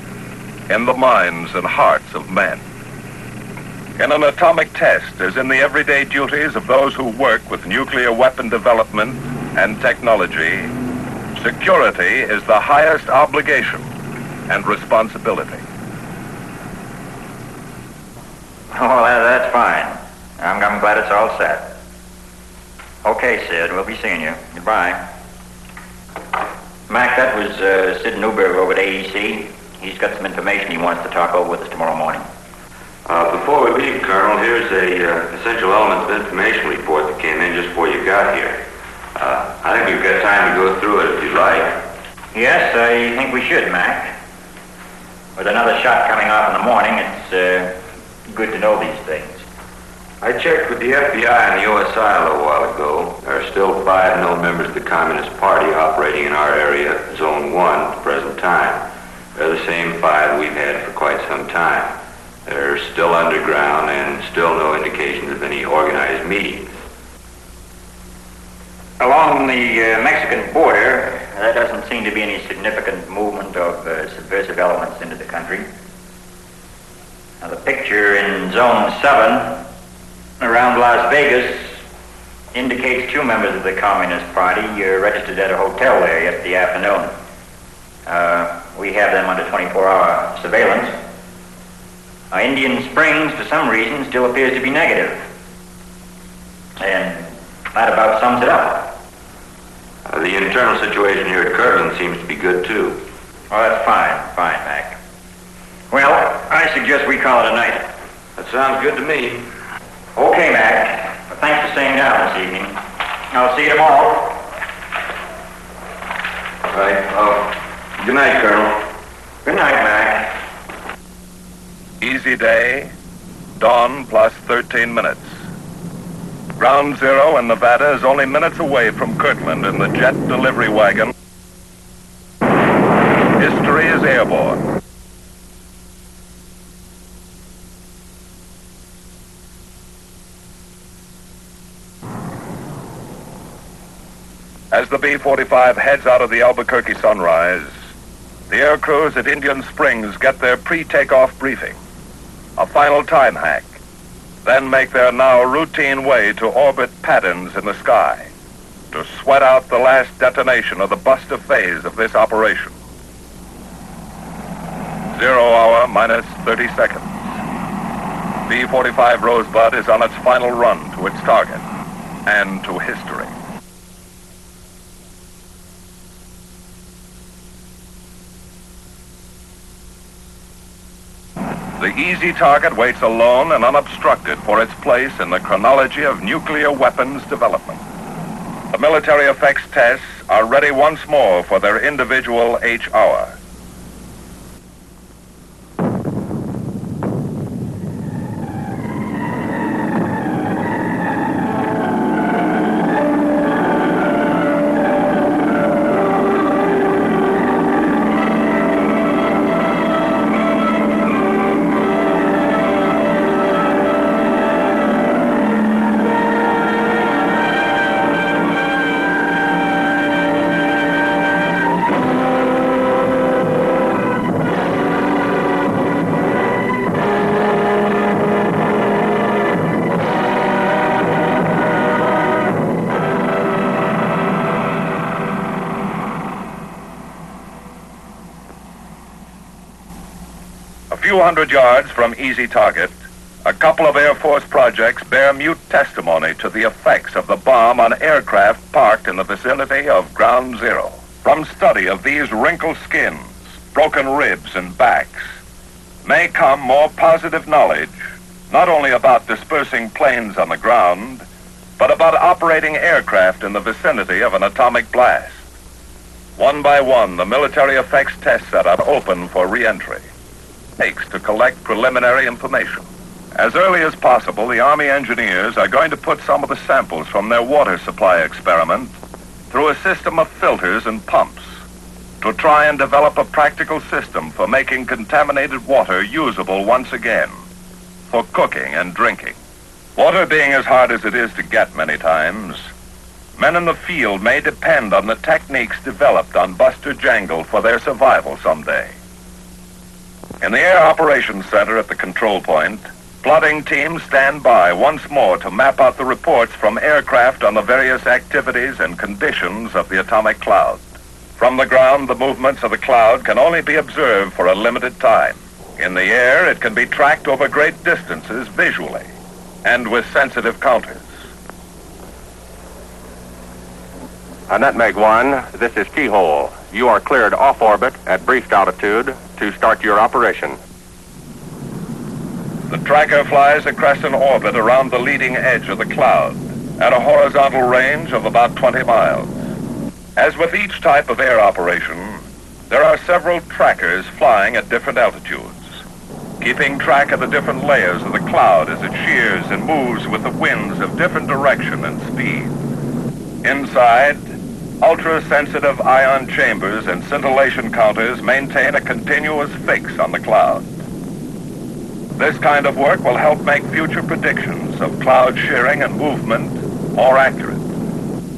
A: in the minds and hearts of men. In an atomic test, as in the everyday duties of those who work with nuclear weapon development and technology, security is the highest obligation and responsibility.
H: Oh, that's fine. I'm glad it's all set. Okay, Sid, we'll be seeing you. Goodbye. Mac, that was Sid Newberg over at AEC. He's got some information he wants to talk over with us tomorrow morning.
G: Before we leave, Colonel, here's a essential elements of information report that came in just before you got here. I think we've got time to go through it if you'd like.
H: Yes, I think we should, Mac. With another shot coming off in the morning, it's good to know these things.
G: I checked with the FBI and the OSI a little while ago. There are still 5 known members of the Communist Party operating in our area, Zone 1, at the present time. They're the same 5 we've had for quite some time. They're still underground and still no indications of any organized meetings.
H: Along the Mexican border, there doesn't seem to be any significant movement of subversive elements into the country. Now, the picture in Zone 7 around Las Vegas indicates 2 members of the Communist Party registered at a hotel there yesterday afternoon. We have them under 24-hour surveillance. Indian Springs, for some reason, still appears to be negative. And that about sums it up.
G: The internal situation here at Kirtland seems to be good, too.
H: Oh, that's fine, Mac. Well, I suggest we call it a night.
G: That sounds good to me.
H: Okay, Mac. Well, thanks for staying down this evening. I'll see you tomorrow.
G: Right. Good night, Colonel.
H: Good night, Mac.
A: Easy Day, dawn plus 13 minutes. Ground Zero in Nevada is only minutes away from Kirtland in the jet delivery wagon. History is airborne. As the B-45 heads out of the Albuquerque Sunrise, the air crews at Indian Springs get their pre-takeoff briefing, a final time hack, then make their now routine way to orbit patterns in the sky. to sweat out the last detonation of the buster phase of this operation. 0 hour minus 30 seconds. B-45 Rosebud is on its final run to its target and to history. The easy target waits alone and unobstructed for its place in the chronology of nuclear weapons development. The military effects tests are ready once more for their individual H-hour. A few hundred yards from Easy Target, a couple of Air Force projects bear mute testimony to the effects of the bomb on aircraft parked in the vicinity of Ground Zero. From study of these wrinkled skins, broken ribs, and backs, may come more positive knowledge, not only about dispersing planes on the ground, but about operating aircraft in the vicinity of an atomic blast. One by one, the military effects test setup open for re-entry. Takes to collect preliminary information. As early as possible, the Army engineers are going to put some of the samples from their water supply experiment through a system of filters and pumps to try and develop a practical system for making contaminated water usable once again for cooking and drinking. Water being as hard as it is to get many times, men in the field may depend on the techniques developed on Buster Jangle for their survival someday. In the Air Operations Center at the control point, plotting teams stand by once more to map out the reports from aircraft on the various activities and conditions of the atomic cloud. From the ground, the movements of the cloud can only be observed for a limited time. In the air, it can be tracked over great distances visually and with sensitive counters.
F: Nutmeg 1, this is Keyhole. You are cleared off orbit at briefed altitude to start your operation.
A: The tracker flies a crescent orbit around the leading edge of the cloud at a horizontal range of about 20 miles. As with each type of air operation, there are several trackers flying at different altitudes, keeping track of the different layers of the cloud as it shears and moves with the winds of different direction and speed. Inside, ultra-sensitive ion chambers and scintillation counters maintain a continuous fix on the cloud. This kind of work will help make future predictions of cloud shearing and movement more accurate,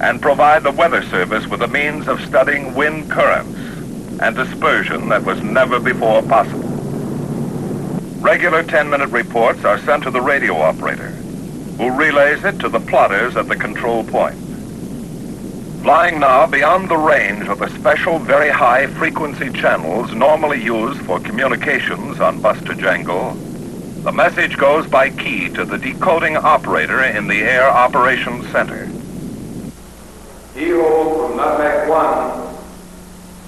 A: and provide the Weather Service with a means of studying wind currents and dispersion that was never before possible. Regular 10-minute reports are sent to the radio operator, who relays it to the plotters at the control point. Flying now beyond the range of the special very high frequency channels normally used for communications on Buster Jangle, the message goes by key to the decoding operator in the Air Operations Center.
B: Keyhole from Nutmeg 1,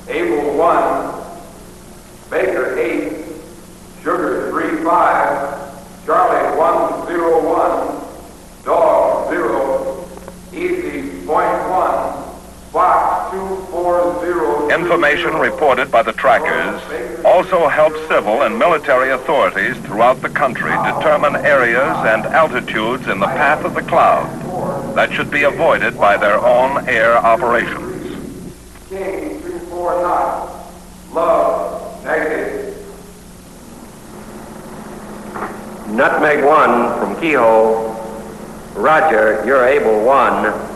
B: Able 1, Baker 8, Sugar 35, Charlie 101, Dog 0, Easy .1, Fox 240.
A: Information reported by the trackers also helps civil and military authorities throughout the country determine areas and altitudes in the path of the cloud that should be avoided by their own air operations.
B: King 249, Love negative.
C: Nutmeg 1 from Keyhole. Roger, you're Able 1.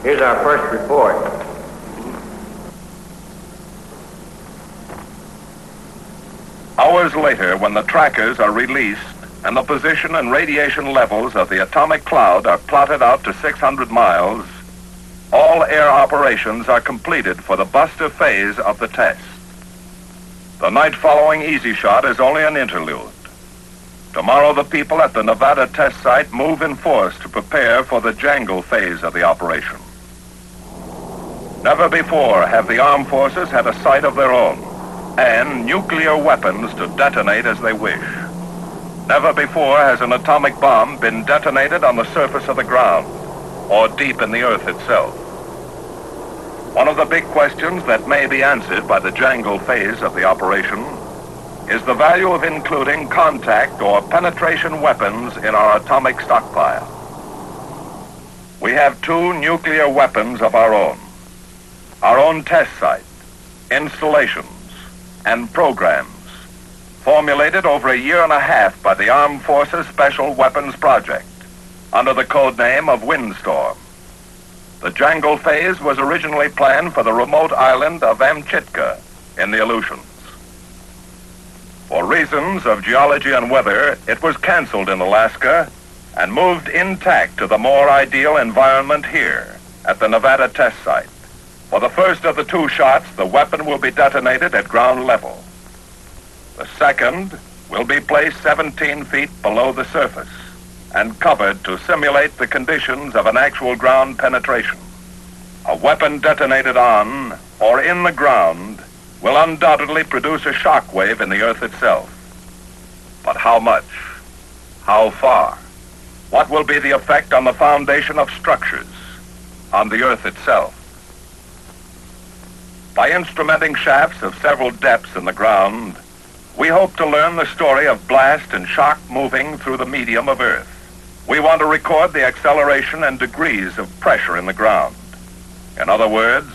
C: Here's our first report.
A: Hours later, when the trackers are released, and the position and radiation levels of the atomic cloud are plotted out to 600 miles, all air operations are completed for the buster phase of the test. The night following Easy Shot is only an interlude. Tomorrow, the people at the Nevada test site move in force to prepare for the jangle phase of the operation. Never before have the armed forces had a site of their own and nuclear weapons to detonate as they wish. Never before has an atomic bomb been detonated on the surface of the ground or deep in the earth itself. One of the big questions that may be answered by the jangle phase of the operation is the value of including contact or penetration weapons in our atomic stockpile. We have 2 nuclear weapons of our own test site, installations, and programs formulated over a year and a half by the Armed Forces Special Weapons Project under the code name of Windstorm. The jangle phase was originally planned for the remote island of Amchitka in the Aleutians. For reasons of geology and weather, it was canceled in Alaska and moved intact to the more ideal environment here at the Nevada test site. For the first of the 2 shots, the weapon will be detonated at ground level. The second will be placed 17 feet below the surface and covered to simulate the conditions of an actual ground penetration. A weapon detonated on or in the ground will undoubtedly produce a shock wave in the earth itself. But how much? How far? What will be the effect on the foundation of structures, on the earth itself? By instrumenting shafts of several depths in the ground, we hope to learn the story of blast and shock moving through the medium of earth. We want to record the acceleration and degrees of pressure in the ground. In other words,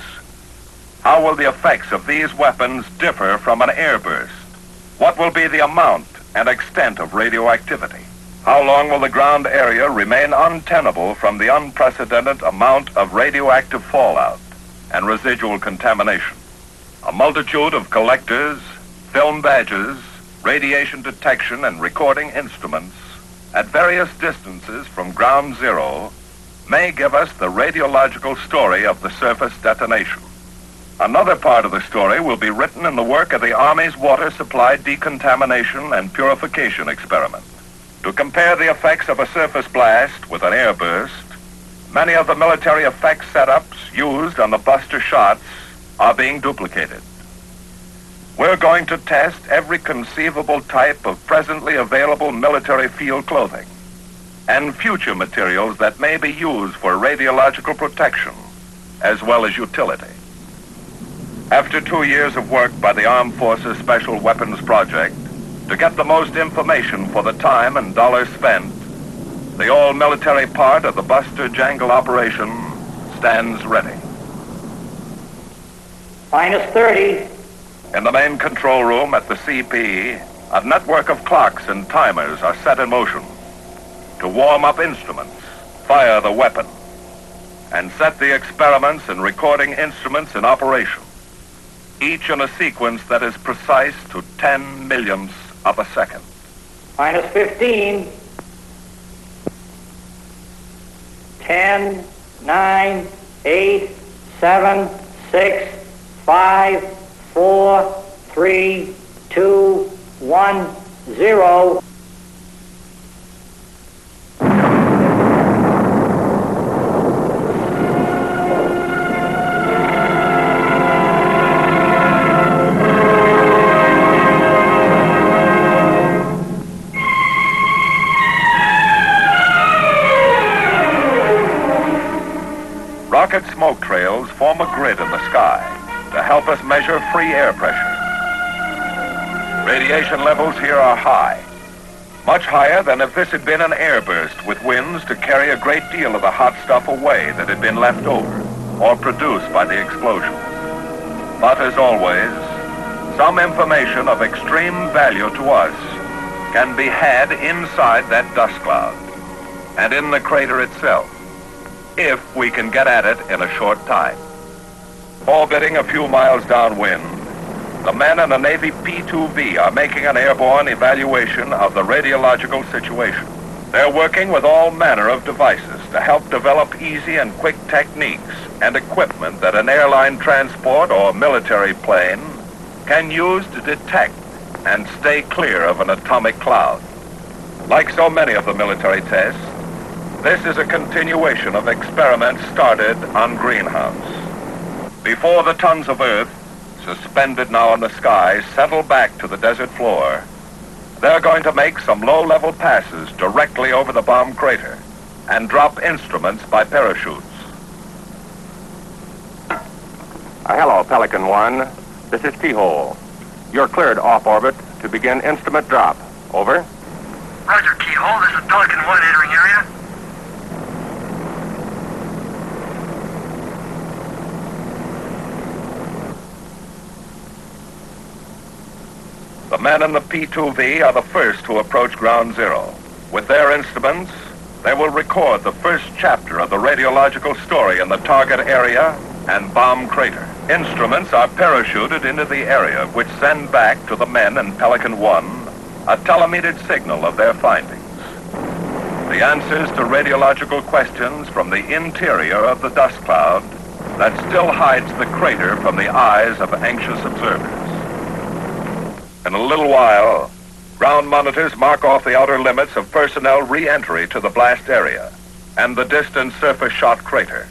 A: how will the effects of these weapons differ from an airburst? What will be the amount and extent of radioactivity? How long will the ground area remain untenable from the unprecedented amount of radioactive fallout and residual contamination? A multitude of collectors, film badges, radiation detection and recording instruments at various distances from ground zero may give us the radiological story of the surface detonation. Another part of the story will be written in the work of the Army's water supply decontamination and purification experiment. To compare the effects of a surface blast with an airburst, many of the military effects setups used on the buster shots are being duplicated. We're going to test every conceivable type of presently available military field clothing and future materials that may be used for radiological protection as well as utility. After 2 years of work by the Armed Forces Special Weapons Project to get the most information for the time and dollars spent, the all-military part of the Buster Jangle operation stands ready.
I: Minus 30.
A: In the main control room at the CP, a network of clocks and timers are set in motion to warm up instruments, fire the weapon, and set the experiments and recording instruments in operation, each in a sequence that is precise to 10 millionths of a second.
I: Minus 15. 10, 9, 8, 7, 6, 5, 4, 3, 2, 1, 0.
A: Rocket smoke trails form a grid in the sky to help us measure free air pressure. Radiation levels here are high, much higher than if this had been an airburst with winds to carry a great deal of the hot stuff away that had been left over or produced by the explosion. But as always, some information of extreme value to us can be had inside that dust cloud and in the crater itself, if we can get at it in a short time. Orbiting a few miles downwind, The men in a Navy P-2V are making an airborne evaluation of the radiological situation. They're working with all manner of devices to help develop easy and quick techniques and equipment that an airline transport or military plane can use to detect and stay clear of an atomic cloud. Like so many of the military tests, this is a continuation of experiments started on Greenhouse. Before the tons of Earth, suspended now in the sky, settle back to the desert floor, they're going to make some low-level passes directly over the bomb crater and drop instruments by parachutes.
F: Hello, Pelican 1. This is Keyhole. You're cleared off orbit to begin instrument drop. Over.
D: Roger, Keyhole. This is Pelican 1 entering area.
A: The men in the P-2V are the first to approach ground zero. With their instruments, they will record the first chapter of the radiological story in the target area and bomb crater. Instruments are parachuted into the area, which send back to the men in Pelican 1 a telemetered signal of their findings. The answers to radiological questions from the interior of the dust cloud that still hides the crater from the eyes of anxious observers. In a little while, ground monitors mark off the outer limits of personnel re-entry to the blast area and the distant surface shot crater.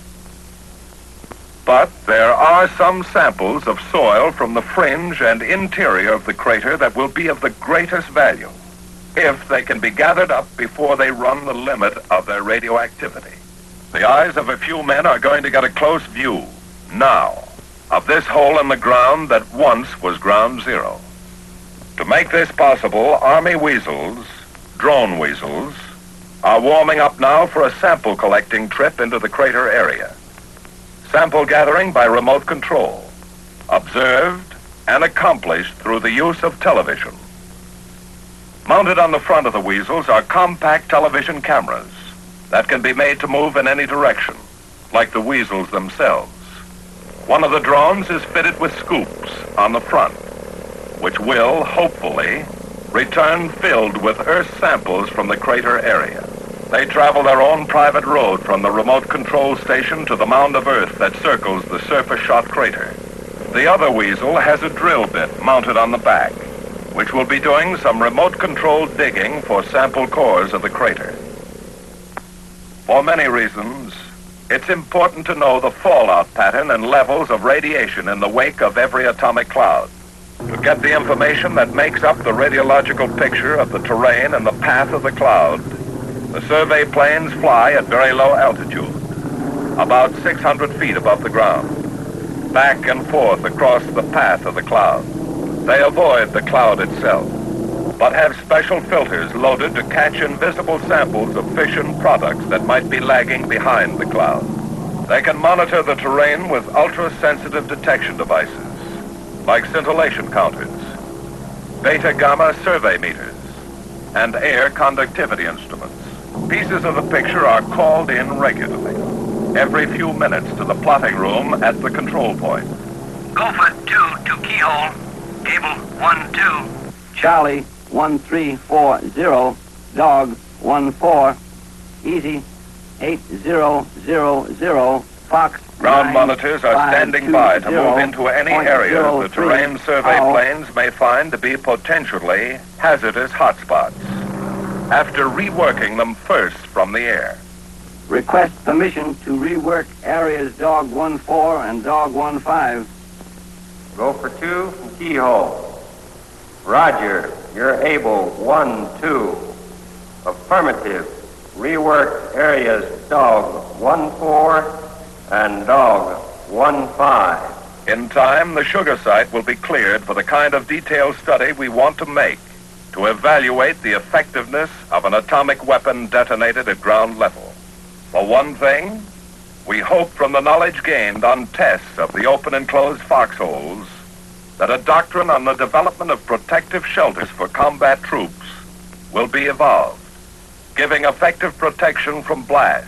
A: But there are some samples of soil from the fringe and interior of the crater that will be of the greatest value if they can be gathered up before they run the limit of their radioactivity. The eyes of a few men are going to get a close view, now, of this hole in the ground that once was ground zero. To make this possible, Army weasels, drone weasels, are warming up now for a sample collecting trip into the crater area. Sample gathering by remote control, observed and accomplished through the use of television. Mounted on the front of the weasels are compact television cameras that can be made to move in any direction, like the weasels themselves. One of the drones is fitted with scoops on the front, which will, hopefully, return filled with Earth samples from the crater area. They travel their own private road from the remote control station to the mound of Earth that circles the surface shot crater. The other weasel has a drill bit mounted on the back, which will be doing some remote controlled digging for sample cores of the crater. For many reasons, it's important to know the fallout pattern and levels of radiation in the wake of every atomic cloud. To get the information that makes up the radiological picture of the terrain and the path of the cloud, the survey planes fly at very low altitude, about 600 feet above the ground, back and forth across the path of the cloud. They avoid the cloud itself, but have special filters loaded to catch invisible samples of fission products that might be lagging behind the cloud. They can monitor the terrain with ultra-sensitive detection devices, like scintillation counters, beta-gamma survey meters, and air conductivity instruments. Pieces of the picture are called in regularly, every few minutes to the plotting room at the control point.
D: Gopher 2 to Keyhole, cable 1-2.
I: Charlie 1340, dog 14, easy 8000, Fox.
A: Ground monitors are standing by to move into any areas the terrain survey planes may find to be potentially hazardous hotspots, after reworking them first from the air.
I: Request permission to rework areas dog 14 and dog 15.
C: Gopher 2 from Keyhole. Roger, you're able 1-2. Affirmative. Rework areas dog 14 and dog 15.
A: In time, the sugar site will be cleared for the kind of detailed study we want to make to evaluate the effectiveness of an atomic weapon detonated at ground level. For one thing, we hope from the knowledge gained on tests of the open and closed foxholes that a doctrine on the development of protective shelters for combat troops will be evolved, giving effective protection from blast,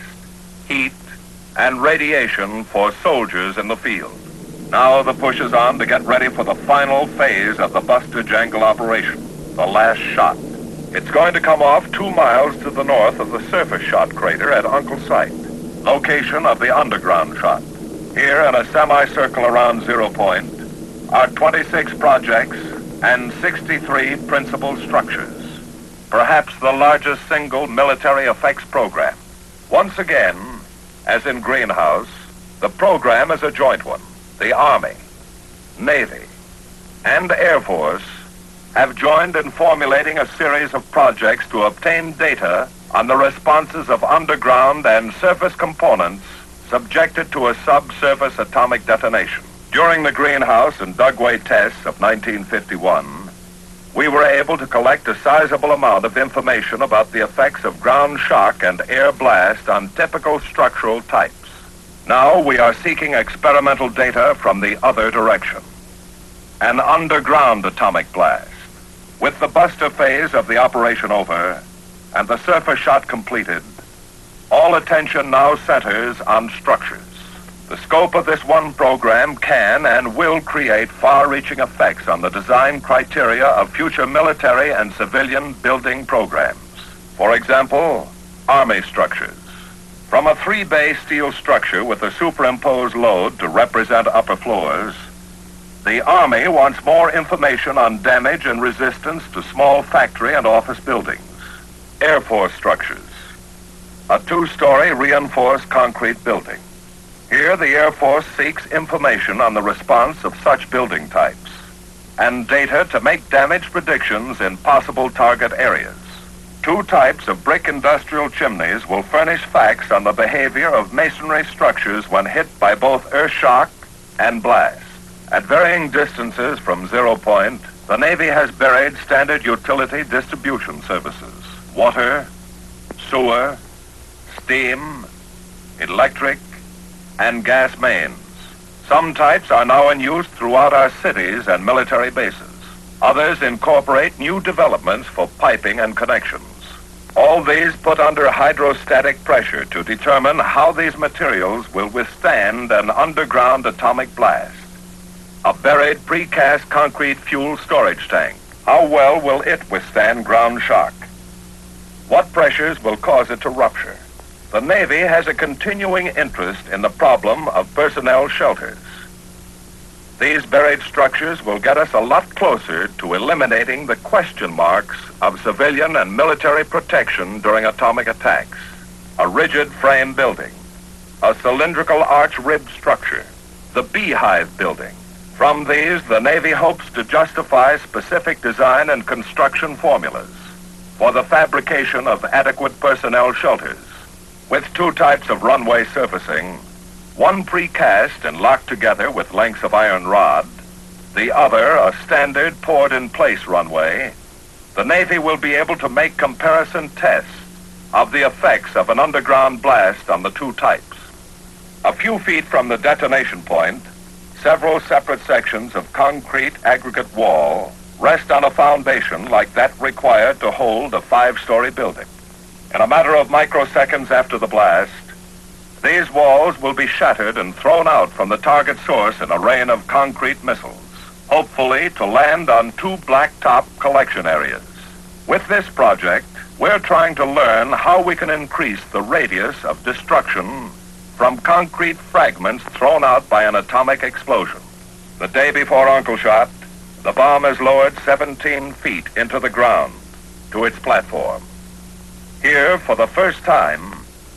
A: heat, and radiation for soldiers in the field. Now the push is on to get ready for the final phase of the Buster Jangle operation, the last shot. It's going to come off 2 miles to the north of the surface shot crater at Uncle Site, location of the underground shot. Here in a semicircle around 0 point are 26 projects and 63 principal structures, perhaps the largest single military effects program. Once again, as in Greenhouse, the program is a joint one. The Army, Navy, and Air Force have joined in formulating a series of projects to obtain data on the responses of underground and surface components subjected to a subsurface atomic detonation. During the Greenhouse and Dugway tests of 1951, we were able to collect a sizable amount of information about the effects of ground shock and air blast on typical structural types. Now we are seeking experimental data from the other direction. An underground atomic blast. With the Buster phase of the operation over and the surface shot completed, all attention now centers on structures. The scope of this one program can and will create far-reaching effects on the design criteria of future military and civilian building programs. For example, Army structures. From a 3-bay steel structure with a superimposed load to represent upper floors, the Army wants more information on damage and resistance to small factory and office buildings. Air Force structures. A 2-story reinforced concrete building. Here, the Air Force seeks information on the response of such building types and data to make damage predictions in possible target areas. 2 types of brick industrial chimneys will furnish facts on the behavior of masonry structures when hit by both earth shock and blast. At varying distances from 0 point, the Navy has buried standard utility distribution services: water, sewer, steam, electric, and gas mains. Some types are now in use throughout our cities and military bases. Others incorporate new developments for piping and connections. All these put under hydrostatic pressure to determine how these materials will withstand an underground atomic blast. A buried precast concrete fuel storage tank. How well will it withstand ground shock? What pressures will cause it to rupture? The Navy has a continuing interest in the problem of personnel shelters. These buried structures will get us a lot closer to eliminating the question marks of civilian and military protection during atomic attacks. A rigid frame building, a cylindrical arch ribbed structure, the beehive building. From these, the Navy hopes to justify specific design and construction formulas for the fabrication of adequate personnel shelters, with 2 types of runway surfacing, one precast and locked together with lengths of iron rod, the other a standard poured-in-place runway. The Navy will be able to make comparison tests of the effects of an underground blast on the 2 types. A few feet from the detonation point, several separate sections of concrete aggregate wall rest on a foundation like that required to hold a 5-story building. In a matter of microseconds after the blast, these walls will be shattered and thrown out from the target source in a rain of concrete missiles, hopefully to land on 2 blacktop collection areas. With this project, we're trying to learn how we can increase the radius of destruction from concrete fragments thrown out by an atomic explosion. The day before Uncle Shot, the bomb is lowered 17 feet into the ground to its platform. Here, for the first time,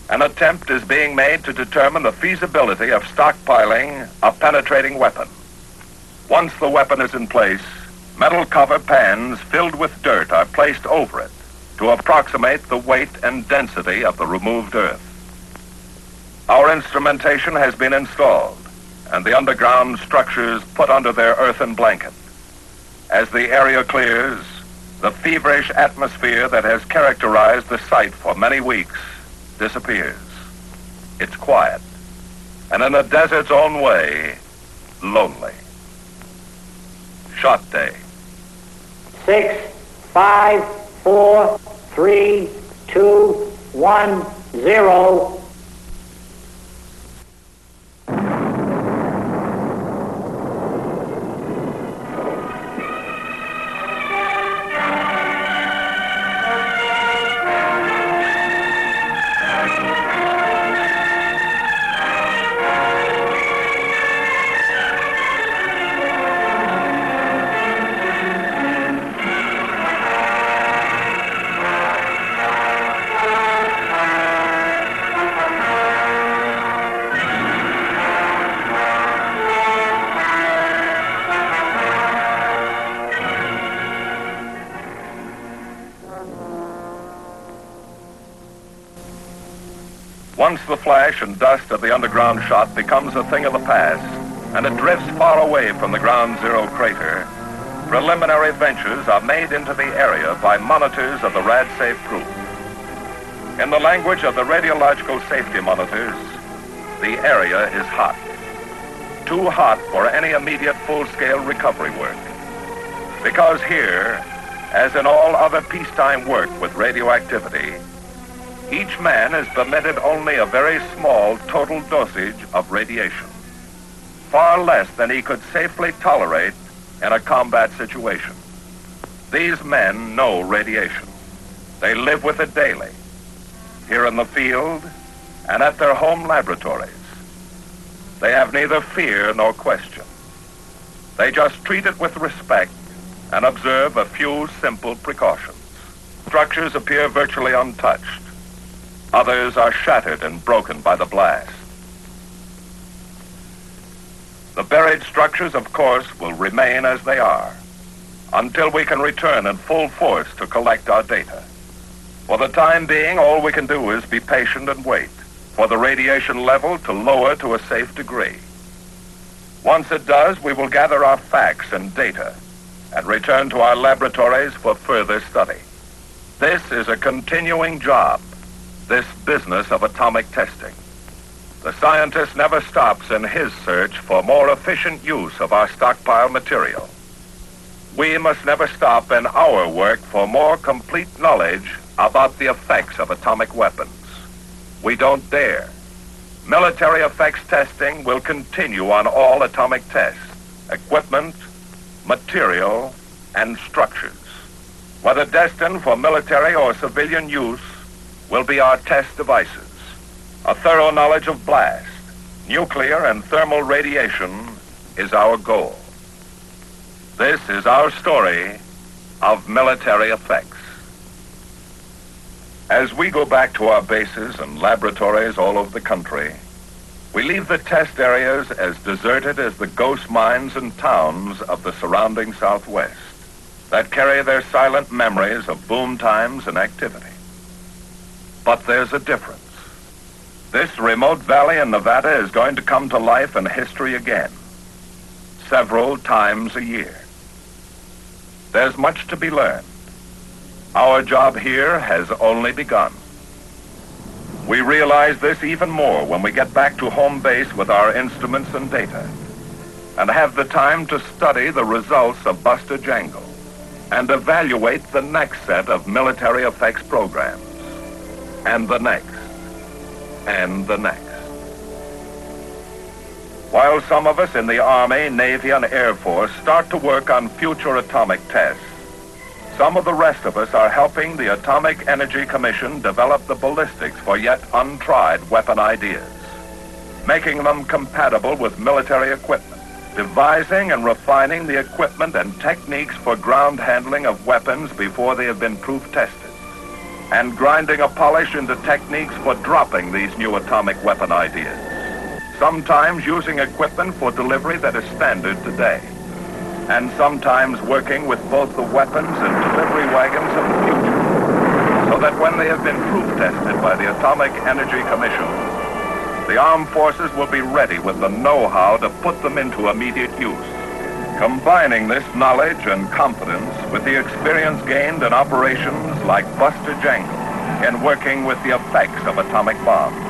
A: an attempt is being made to determine the feasibility of stockpiling a penetrating weapon. Once the weapon is in place, metal cover pans filled with dirt are placed over it to approximate the weight and density of the removed earth. Our instrumentation has been installed, and the underground structures put under their earthen blanket. As the area clears, the feverish atmosphere that has characterized the site for many weeks disappears. It's quiet, and in a desert's own way, lonely. Shot day.
J: 6, 5, 4, 3, 2, 1, 0.
A: Once the flash and dust of the underground shot becomes a thing of the past, and it drifts far away from the ground zero crater, preliminary ventures are made into the area by monitors of the rad-safe crew. In the language of the radiological safety monitors, the area is hot. Too hot for any immediate full-scale recovery work. Because here, as in all other peacetime work with radioactivity, each man is permitted only a very small total dosage of radiation, far less than he could safely tolerate in a combat situation. These men know radiation. They live with it daily, here in the field and at their home laboratories. They have neither fear nor question. They just treat it with respect and observe a few simple precautions. Structures appear virtually untouched. Others are shattered and broken by the blast. The buried structures, of course, will remain as they are until we can return in full force to collect our data. For the time being, all we can do is be patient and wait for the radiation level to lower to a safe degree. Once it does, we will gather our facts and data and return to our laboratories for further study. This is a continuing job, this business of atomic testing. The scientist never stops in his search for more efficient use of our stockpile material. We must never stop in our work for more complete knowledge about the effects of atomic weapons. We don't dare. Military effects testing will continue on all atomic tests, equipment, material, and structures. Whether destined for military or civilian use, will be our test devices. A thorough knowledge of blast, nuclear and thermal radiation is our goal. This is our story of military effects. As we go back to our bases and laboratories all over the country, we leave the test areas as deserted as the ghost mines and towns of the surrounding Southwest that carry their silent memories of boom times and activity. But there's a difference. This remote valley in Nevada is going to come to life and history again, several times a year. There's much to be learned. Our job here has only begun. We realize this even more when we get back to home base with our instruments and data, and have the time to study the results of Buster Jangle and evaluate the next set of military effects programs, and the next, and the next. While some of us in the Army, Navy, and Air Force start to work on future atomic tests, some of the rest of us are helping the Atomic Energy Commission develop the ballistics for yet untried weapon ideas, making them compatible with military equipment, devising and refining the equipment and techniques for ground handling of weapons before they have been proof tested, and grinding a polish into techniques for dropping these new atomic weapon ideas, sometimes using equipment for delivery that is standard today, and sometimes working with both the weapons and delivery wagons of the future, so that when they have been proof tested by the Atomic Energy Commission, the armed forces will be ready with the know-how to put them into immediate use. Combining this knowledge and confidence with the experience gained in operations like Buster Jangle in working with the effects of atomic bombs.